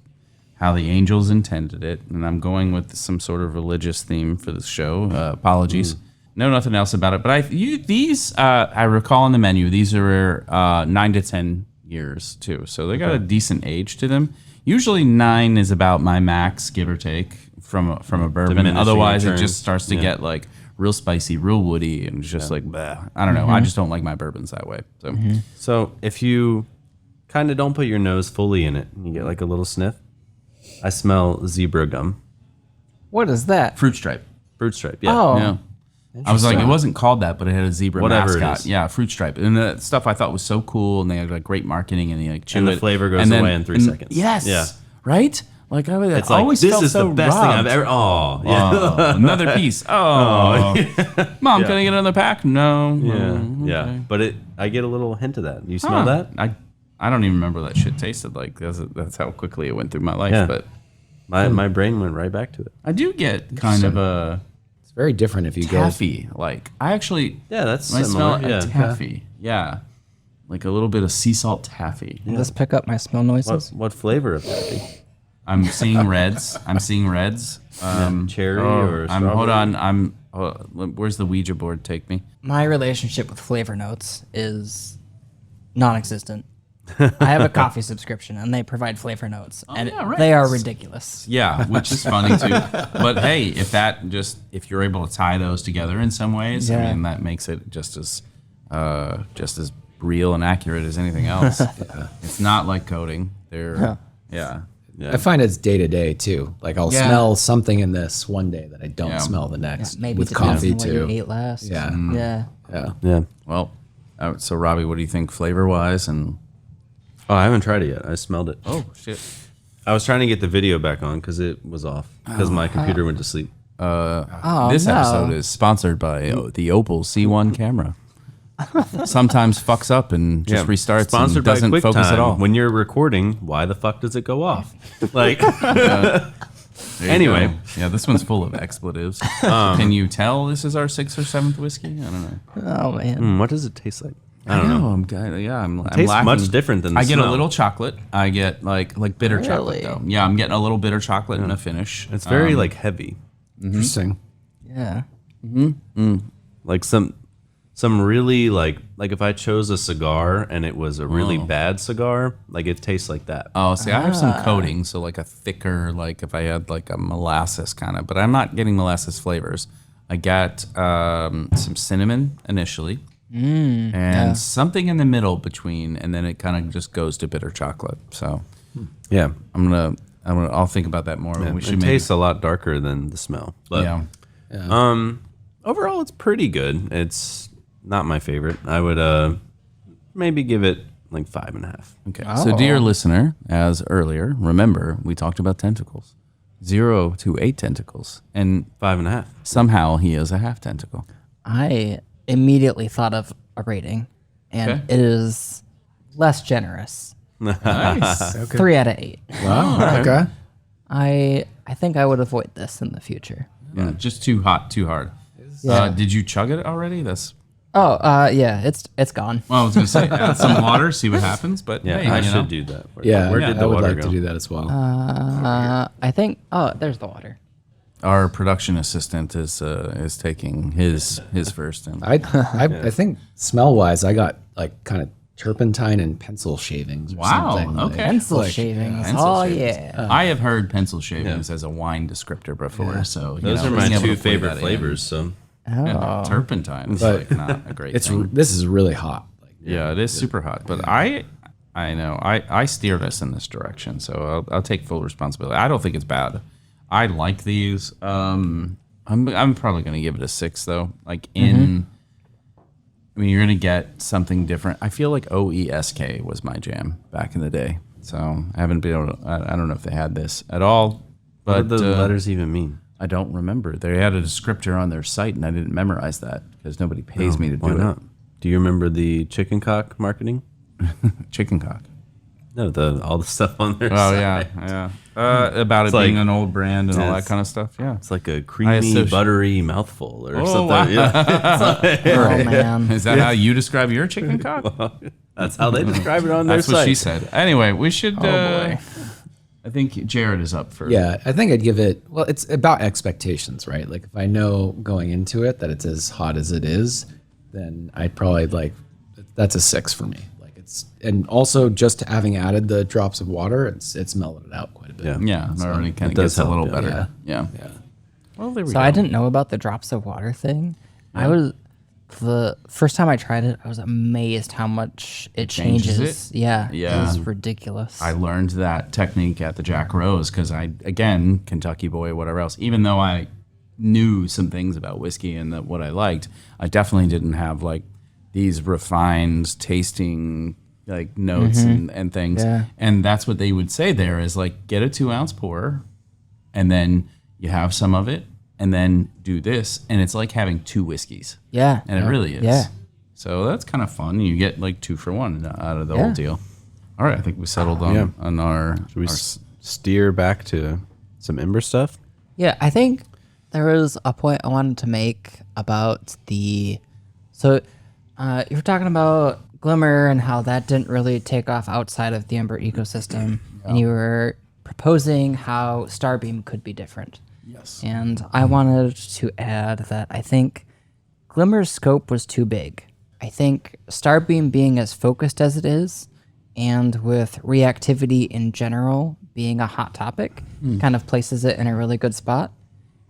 how the angels intended it, and I'm going with some sort of religious theme for this show. Apologies. Know nothing else about it, but I recall on the menu, these are 9 to 10 years too, so they got a decent age to them. Usually 9 is about my max, give or take, from a bourbon. Diminishing Otherwise, returns. it just starts to get like real spicy, real woody, and just like bleh. I don't know. I just don't like my bourbons that way. So, So if you kind of don't put your nose fully in it, you get like a little sniff. I smell zebra gum, What is that? fruit stripe. fruit stripe. Yeah. Oh. Yeah. I was like, it wasn't called that, but it had a zebra Whatever it mascot. is. Yeah, fruit stripe. And the stuff I thought was so cool, and they had like great marketing, and they like chew And the it, flavor goes and then- away in 3 and- seconds. Yes. Yeah. Right? Like I It's like, always this felt is so the best thing I've robbed. ever. Oh, yeah. Oh, another piece. Oh, Mom, can I get another pack? No. Yeah, yeah. Okay. But I get a little hint of that. You smell that? I don't even remember what that shit tasted like. That's how quickly it went through my life. Yeah. But My brain went right back to it. I do get kind of a It's very different if you go. taffy. Like I actually, Yeah, that's I similar. smell Yeah. a taffy. Yeah, like a little bit of sea salt taffy. Does this pick up my smell noises? What flavor of taffy? I'm seeing reds. Cherry or hold strawberry? on. Where's the Ouija board take me? My relationship with flavor notes is non-existent. I have a coffee subscription, and they provide flavor notes, and yeah, right. they are ridiculous. Yeah, which is funny too. But hey, if you're able to tie those together in some ways, I Yeah. mean that makes it just as real and accurate as anything else. It's not like coding. They're yeah. I find it's day to day too. Like I'll Yeah. smell something in this one day that I don't Yeah. smell the next. Maybe with depends coffee on what too. you ate last. Yeah. Yeah. Yeah. Yeah. Well, so Robbie, what do you think flavor wise? And Oh, I haven't tried it yet. I smelled it. oh shit. I was trying to get the video back on because it was off because my computer went to sleep. This no. episode is sponsored by the Opal C1 camera. Sometimes fucks up and just restarts Sponsored and by doesn't QuickTime. focus at all. When you're recording, why the fuck does it go off? Like, There you Anyway. go. Yeah, this one's full of expletives. Can you tell this is our 6th or 7th whiskey? I don't know. Oh man. what does it taste like? I don't know. I'm Tastes lacking. much different than the I get a smell. little chocolate. I get like bitter chocolate Really? though. Yeah, I'm getting a little bitter chocolate in a finish. It's very like heavy, Interesting. Yeah. like some really like if I chose a cigar and it was a really bad cigar, like it tastes like that. Oh, see, I have some coating, so like a thicker, like if I had like a molasses kind of, but I'm not getting molasses flavors. I got some cinnamon initially, and something in the middle between, and then it kind of just goes to bitter chocolate. So Yeah, I'll think about that more. We should it maybe, tastes a lot darker than the smell. But yeah. overall, it's pretty good. It's not my favorite. I would maybe give it like 5.5. Okay. So, dear listener, as earlier, remember we talked about tentacles, 0 to 8 tentacles, and 5.5. somehow he is a half tentacle. I immediately thought of a rating, and Okay. it is less generous. Nice. 3 out of 8. Wow. Okay. I think I would avoid this in the future. Yeah, just too hot, too hard. Yeah. Did you chug it already? That's. Yeah, it's gone. Well, I was gonna say add some water, see what happens. But Yeah, hey, I you know. should do that. Yeah. Where did I the would water like go? to do that as well. I think. Oh, there's the water. Our production assistant is taking his first. And I think smell wise, I got like kind of turpentine and pencil shavings. Or Wow, something. okay. Pencil shavings. Pencil Oh, shavings. yeah. I have heard pencil shavings as a wine descriptor before, so Those are my two favorite flavors. So Turpentine is But like not a great thing. This is really hot. Like, Yeah, it is super hot. But I know I steered us in this direction, so I'll take full responsibility. I don't think it's bad. I like these. I'm probably gonna give it a 6 though. Like I mean, you're gonna get something different. I feel like OESK was my jam back in the day, so I haven't been able to. I don't know if they had this at all. But what do the letters even mean? I don't remember. They had a descriptor on their site, and I didn't memorize that because nobody pays me to Why do not? Do you remember the chicken cock marketing? it. Chicken cock. No, all the stuff on their Oh site. yeah. About it like- being an old brand and all that Yes. kind of stuff. Yeah. It's like a creamy, associate- buttery mouthful or Oh, something. wow. Yeah. Oh, man. Is that how you describe your chicken cock? That's how they describe it on their That's site. what she said. Anyway, we should. boy. I think Jared is up for. Yeah, I think I'd give it. Well, it's about expectations, right? Like if I know going into it that it's as hot as it is, then I'd probably that's a 6 for me. Like and also just having added the drops of water, it's mellowed it out quite a bit. Yeah. Yeah. It already kind of does gets a little help, better. Yeah. Well, there we So go. I didn't know about the drops of water thing. The first time I tried it, I was amazed how much it changes changes. it? Yeah. Yeah. It was ridiculous. I learned that technique at the Jack Rose because again, Kentucky boy, whatever else. Even though I knew some things about whiskey and what I liked, I definitely didn't have like these refined tasting like notes and things. Yeah. And that's what they would say there is like get a 2-ounce pour, and then you have some of it, and then do this, and it's like having 2 whiskeys. yeah. And it really is. Yeah. So that's kind of fun. You get like 2 for 1 out of the Yeah. whole deal. All right, I think we settled on our. Should we steer back to some Ember stuff? Yeah, I think there was a point I wanted to make about so you were talking about Glimmer and how that didn't really take off outside of the Ember ecosystem, and you were proposing how Starbeam could be different. Yes. And I wanted to add that I think Glimmer's scope was too big. I think Starbeam being as focused as it is, and with reactivity in general being a hot topic, kind of places it in a really good spot.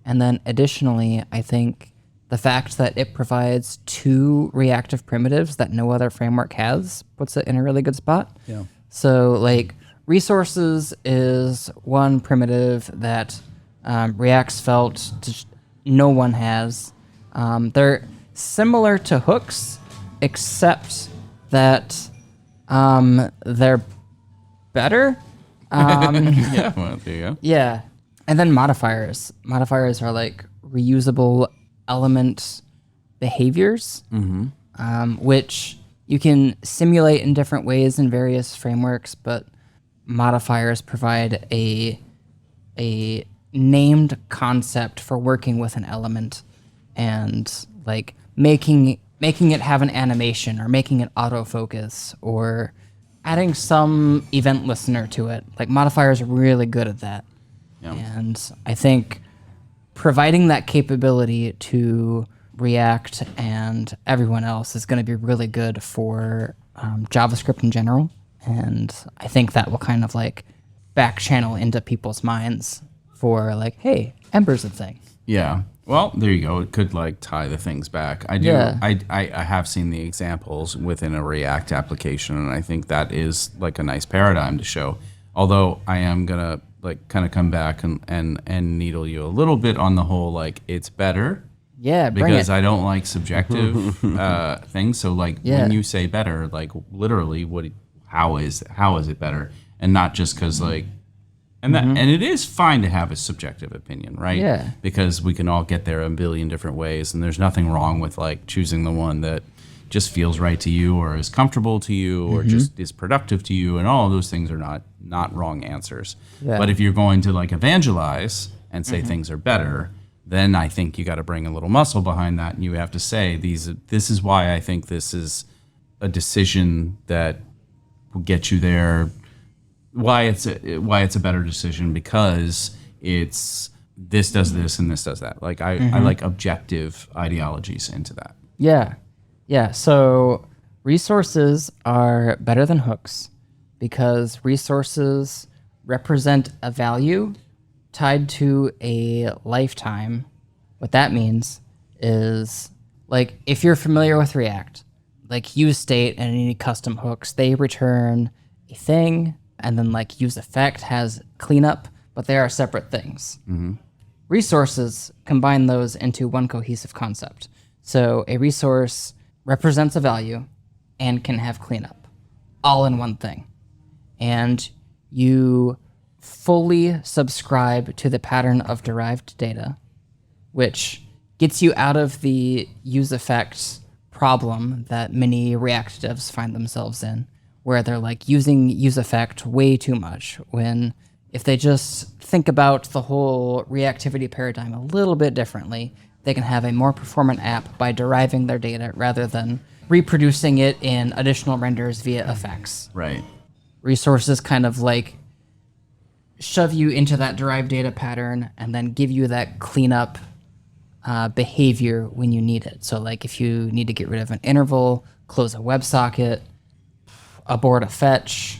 And then additionally, I think the fact that it provides 2 reactive primitives that no other framework has puts it in a really good spot. Yeah. So like resources is one primitive that React's felt no one has. They're similar to hooks, except that they're better. Yeah. Well, there you go. Yeah. And then modifiers. Modifiers are like reusable element behaviors, which you can simulate in different ways in various frameworks, but modifiers provide a named concept for working with an element and like making it have an animation or making it autofocus or adding some event listener to it. Like modifiers are really good at that. Yeah. And I think providing that capability to React and everyone else is going to be really good for JavaScript in general. And I think that will kind of like back channel into people's minds for like, hey, Ember's a thing. Yeah. Well, there you go. It could like tie the things back. I do. Yeah. I have seen the examples within a React application, and I think that is like a nice paradigm to show. Although I am gonna like kind of come back and needle you a little bit on the whole like it's better. Yeah, bring Because it. I don't like subjective things. So like Yeah. when you say better, like literally how is it better, and not just because like. And and it is fine to have a subjective opinion, right? Yeah. Because we can all get there a billion different ways, and there's nothing wrong with like choosing the one that just feels right to you, or is comfortable to you, or just is productive to you, and all of those things are not wrong answers. Yeah. But if you're going to like evangelize and say things are better, then I think you got to bring a little muscle behind that, and you have to say this is why I think this is a decision that will get you there. Why it's a better decision, because it's this does this and this does that. Like I like objective ideologies into that. Yeah. Yeah. So Resources are better than hooks because resources represent a value tied to a lifetime. What that means is, like, if you're familiar with React, like useState and any custom hooks, they return a thing, and then like useEffect has cleanup, but they are separate things. Resources combine those into one cohesive concept. So a resource represents a value and can have cleanup all in one thing. And you fully subscribe to the pattern of derived data, which gets you out of the useEffect problem that many React devs find themselves in, where they're like using useEffect way too much, when if they just think about the whole reactivity paradigm a little bit differently, they can have a more performant app by deriving their data rather than reproducing it in additional renders via effects. Right. Resources kind of like shove you into that derived data pattern and then give you that cleanup behavior when you need it. So like if you need to get rid of an interval, close a WebSocket, abort a fetch,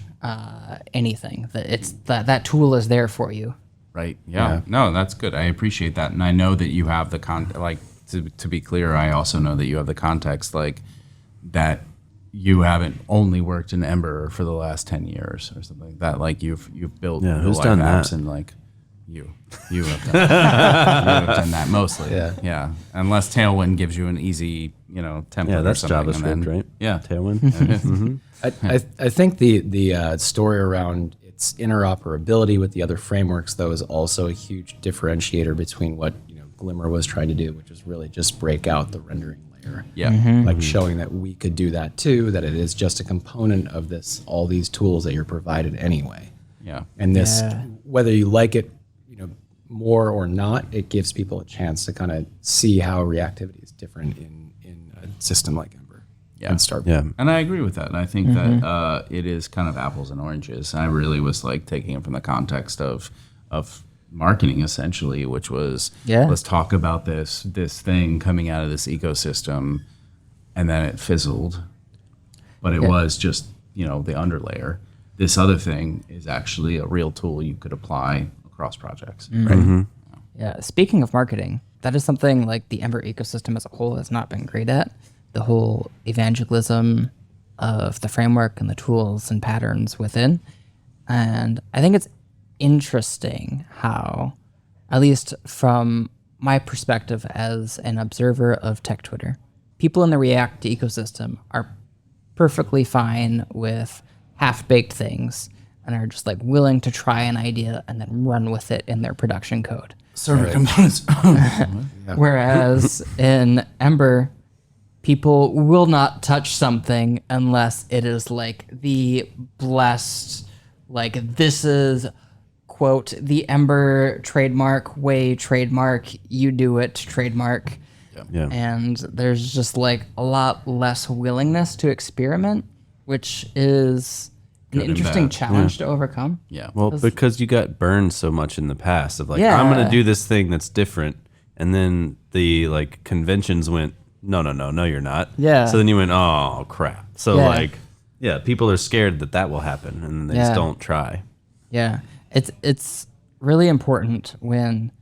anything, that tool is there for you. Right. Yeah. No, that's good. I appreciate that. And I know that you have the to be clear, I also know that you have the context, like that you haven't only worked in Ember for the last 10 years or something like that. Like you've built who's real-life done apps that? and like you have done that. You have done that mostly. Yeah. Unless Tailwind gives you an easy, template. Yeah, that's or something, JavaScript, and then, right? Yeah. Tailwind. I think the story around its interoperability with the other frameworks, though, is also a huge differentiator between what Glimmer was trying to do, which is really just break out the rendering layer. Yeah. Like showing that we could do that too, that it is just a component of all these tools that you're provided anyway. Yeah. And this, whether you like it, more or not, it gives people a chance to kind of see how reactivity is different in a system like Ember. Yeah. And start. Yeah. And I agree with that. And I think that it is kind of apples and oranges. I really was like taking it from the context of marketing, essentially, which was let's talk about this thing coming out of this ecosystem, and then it fizzled. But it was just the underlayer. This other thing is actually a real tool you could apply across projects. Right? Yeah, speaking of marketing, that is something like the Ember ecosystem as a whole has not been great at. The whole evangelism of the framework and the tools and patterns within. And I think it's interesting how, at least from my perspective as an observer of tech Twitter, people in the React ecosystem are perfectly fine with half-baked things and are just like willing to try an idea and then run with it in their production code. Server components. Whereas in Ember, people will not touch something unless it is like the blessed, like this is, quote, the Ember trademark, you do it, trademark. Yeah. And there's just like a lot less willingness to experiment, which is an and interesting bad. challenge to overcome. Yeah. Well, because you got burned so much in the past of like, Yeah. I'm going to do this thing that's different. And then the like conventions went, no, you're not. Yeah. So then you went, oh, crap. So Yeah. people are scared that will happen and they just don't try. Yeah. It's really important when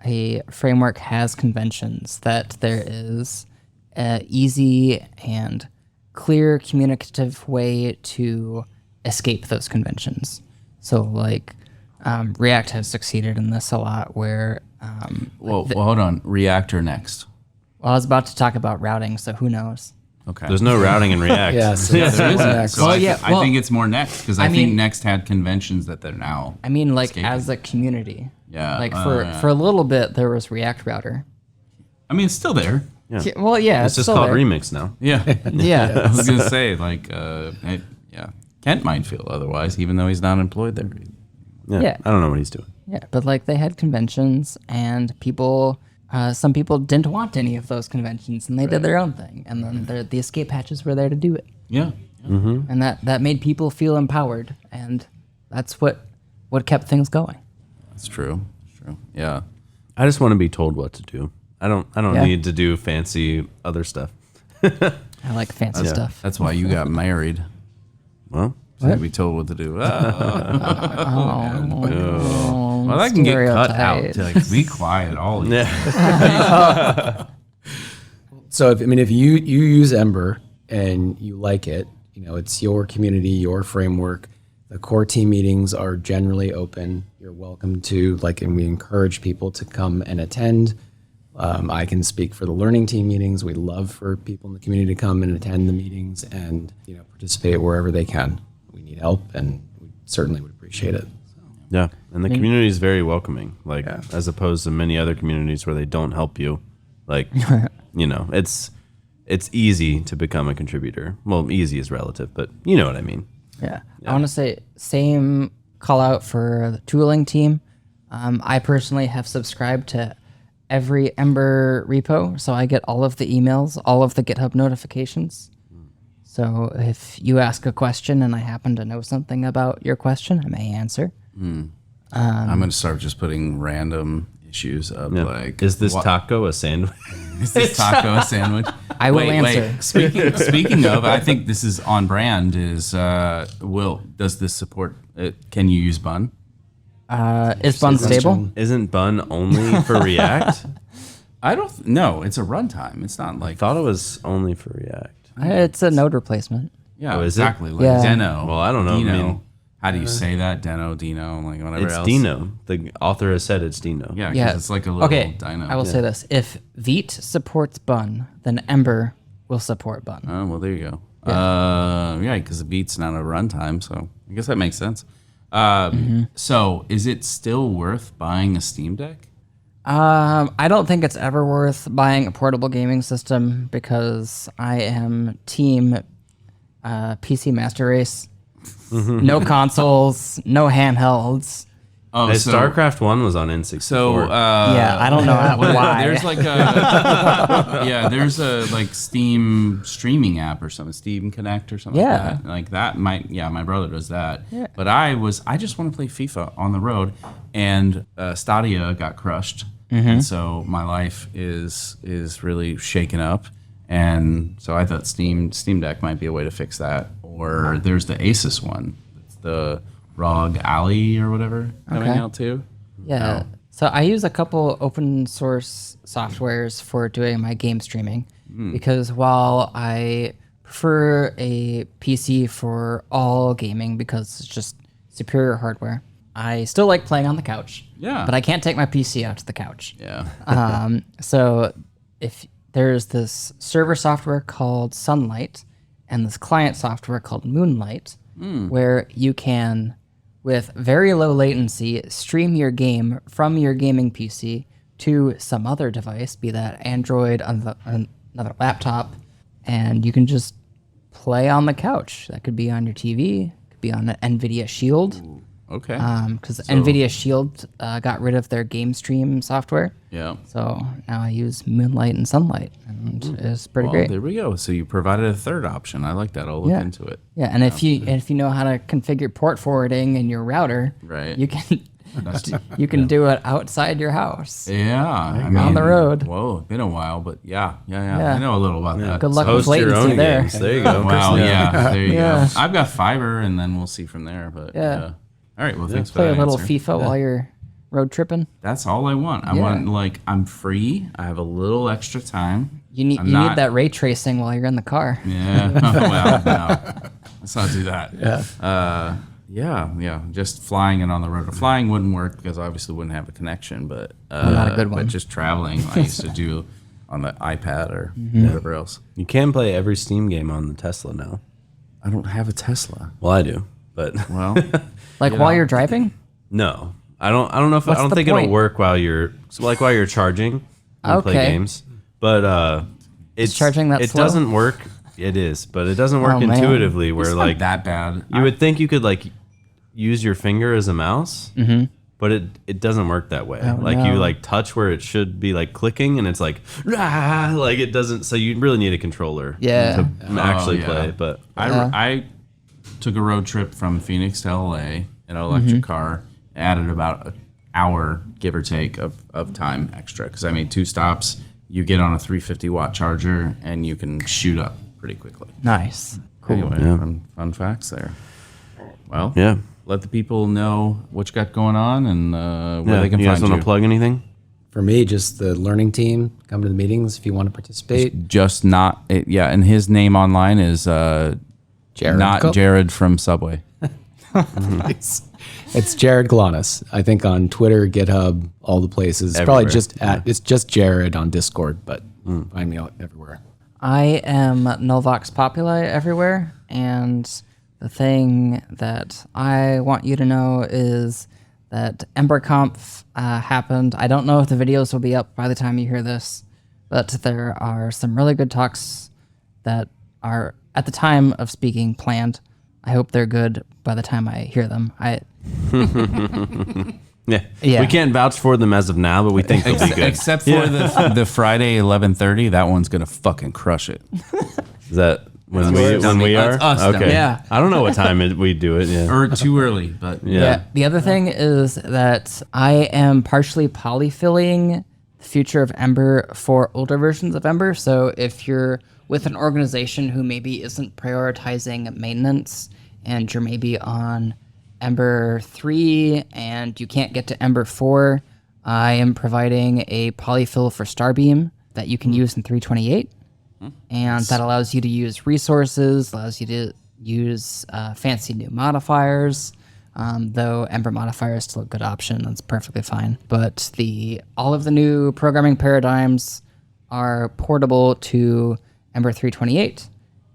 a framework has conventions that there is an easy and clear communicative way to escape those conventions. So like React has succeeded in this a lot where Well, hold on. React or Next? well, I was about to talk about routing, so who knows? Okay. There's no routing in React. Yes. Yeah, there isn't. Next. So Well, I think it's more Next because I think mean- Next had conventions that they're now. I mean, like escaping. as a community. Yeah, Like for a little bit there was React Router. I mean, it's still there. Yeah. Yeah, well, yeah, It's just still called there. Remix now. Yeah. Yeah. I was gonna say Kent might feel otherwise, even though he's not employed there. Yeah. I don't know what he's doing. Yeah, but like they had conventions, and people, some people didn't want any of those conventions, and they did their own thing, and then the escape hatches were there to do it, Yeah. and that made people feel empowered, and that's what kept things going. That's true. That's true. Yeah. I just want to be told what to do. I don't Yeah. need to do fancy other stuff. I like fancy stuff. That's why you got married. Well, So you'd be told what to do. Oh, Well, that can get cut out. stereotypes. Like, be quiet, all of you. So if you use Ember and you like it, it's your community, your framework. The core team meetings are generally open. You're welcome to and we encourage people to come and attend. I can speak for the learning team meetings. We love for people in the community to come and attend the meetings and participate wherever they can. We need help, and we certainly would appreciate it. Yeah, and the community is very welcoming, as opposed to many other communities where they don't help you. It's easy to become a contributor. Well, easy is relative, but you know what I mean. Yeah. I want to say same call out for the tooling team. I personally have subscribed to every Ember repo, so I get all of the emails, all of the GitHub notifications. So if you ask a question and I happen to know something about your question, I may answer. I'm going to start just putting random issues up. Yeah. Is this taco a sandwich? Is this taco a sandwich? I will answer. Speaking of, I think this is on brand. Does this support? Can you use Bun? Is Bun stable? Isn't Bun only for React? I don't know. It's a runtime. It's not I thought it was only for React. It's a node replacement. Yeah, Oh, is it? exactly. Like Yeah. Deno. Well, I don't know. Dino. I mean, how do you say that? Deno, Dino, whatever It's else. Dino. The author has said it's Dino. Yeah, because Yeah. it's like a little Okay, Dino. I will say this. If Vite supports Bun, then Ember will support Bun. Oh, well, there you go. Yeah, because the beat's not a runtime, so I guess that makes sense. So, is it still worth buying a Steam Deck? I don't think it's ever worth buying a portable gaming system because I am team PC Master Race. No consoles, no handhelds. Oh, Hey, StarCraft 1 was on N64. So, Yeah, I don't know why. there's a Steam streaming app or something, Steam Connect or something Yeah. like that. Like that might, my brother does that. Yeah. But I just want to play FIFA on the road, and Stadia got crushed, and so my life is really shaken up, and so I thought Steam Deck might be a way to fix that. Or there's the Asus one, it's the ROG Ally or whatever coming Okay. out too. Yeah. So I use a couple open source softwares for doing my game streaming because while I prefer a PC for all gaming because it's just superior hardware, I still like playing on the couch. Yeah. But I can't take my PC out to the couch. Yeah. So if there's this server software called Sunlight and this client software called Moonlight, where you can, with very low latency, stream your game from your gaming PC to some other device, be that Android, another laptop, and you can just play on the couch. That could be on your TV, could be on an NVIDIA Shield. Okay. Because NVIDIA Shield got rid of their game stream software. Yeah. So now I use Moonlight and Sunlight, and it's pretty great. There we go. So you provided a third option. I like that. I'll look Yeah. into it. Yeah, and if you know how to configure port forwarding in your router, Right. you can do it outside your house. Yeah. On the road. Whoa, been a while, but yeah. Yeah. I know a little about that. Good luck Host with your latency own there. games. There you go. Wow, yeah. There you Yeah. go. I've got fiber, and then we'll see from there. But Yeah. All right. Well, thanks for Play a that little answer. FIFA while you're road tripping. That's all I want. I want I'm free. I have a little extra time. You need need that ray tracing while you're in the car. Yeah. Well, no. Let's not do that. Yeah. Just flying and on the road. Flying wouldn't work because I obviously wouldn't have a connection, but not a good one. But just traveling, I used to do on the iPad or whatever else. You can play every Steam game on the Tesla now. I don't have a Tesla. Well, I do, but Well, Like while you're driving? no. I don't know if What's I don't the think point? it'll work while you're while you're charging and play Okay. games. But it's charging that it slow? doesn't work. It is, but it doesn't work Oh, man. intuitively where it's like not that bad. you would think you could like use your finger as a mouse. But it doesn't work that way. Like you no. like touch where it should be like clicking and it's like "Rah!" Like it doesn't, so you really need a controller Yeah. to actually yeah. play. But I took a road trip from Phoenix to LA in an electric car. Added about an hour, give or take, of time extra because I made 2 stops. You get on a 350 watt charger and you can shoot up pretty quickly. Nice. Cool. Anyway, Yeah. fun facts there. Well, Yeah. let the people know what you got going on and where they can you guys find want you. to plug anything? For me, just the learning team. Come to the meetings if you want to participate. Just not, and his name online is Jared. not Jared from Subway. It's Jared Galanis. I think on Twitter, GitHub, all the places. It's probably Everywhere. it's just Jared on Discord, but find me out everywhere. I am NullVoxPopuli everywhere, and the thing that I want you to know is that EmberConf happened. I don't know if the videos will be up by the time you hear this, but there are some really good talks that are, at the time of speaking, planned. I hope they're good by the time I hear them. Yeah. Yeah. We can't vouch for them as of now, but we think they'll be good. Except for the Friday 11:30, that one's gonna fucking crush it. Is that when That's we are? That's us, Okay. dummy. Yeah. I don't know what time we do it. Yeah. Or too early, but Yeah. The other thing is that I am partially polyfilling the future of Ember for older versions of Ember. So if you're with an organization who maybe isn't prioritizing maintenance and you're maybe on Ember 3 and you can't get to Ember 4, I am providing a polyfill for Starbeam that you can use in 328. And that allows you to use resources, allows you to use fancy new modifiers. Though Ember modifier is still a good option, that's perfectly fine. But all of the new programming paradigms are portable to Ember 328.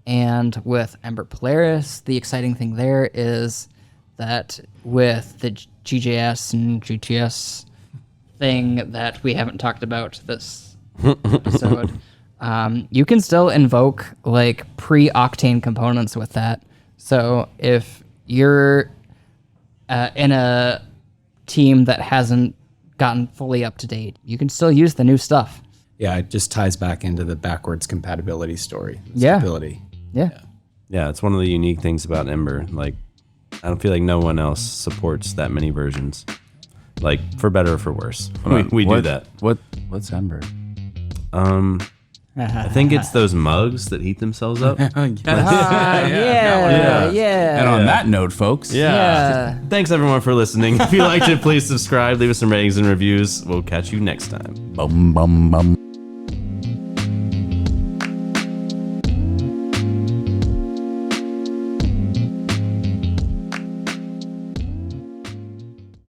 And with Ember Polaris, the exciting thing there is that with the GJS and GTS thing that we haven't talked about this episode, you can still invoke like pre-Octane components with that. So if you're in a team that hasn't gotten fully up to date, you can still use the new stuff. Yeah, it just ties back into the backwards compatibility story. Yeah. Stability. Yeah. Yeah, it's one of the unique things about Ember. Like, I don't feel like no one else supports that many versions. Like, for better or for worse. We do that. What's Ember? I think it's those mugs that heat themselves up. Yeah. And on that note, folks, Yeah. Thanks everyone for listening. If you liked it, please subscribe, leave us some ratings and reviews. We'll catch you next time. bum bum bum.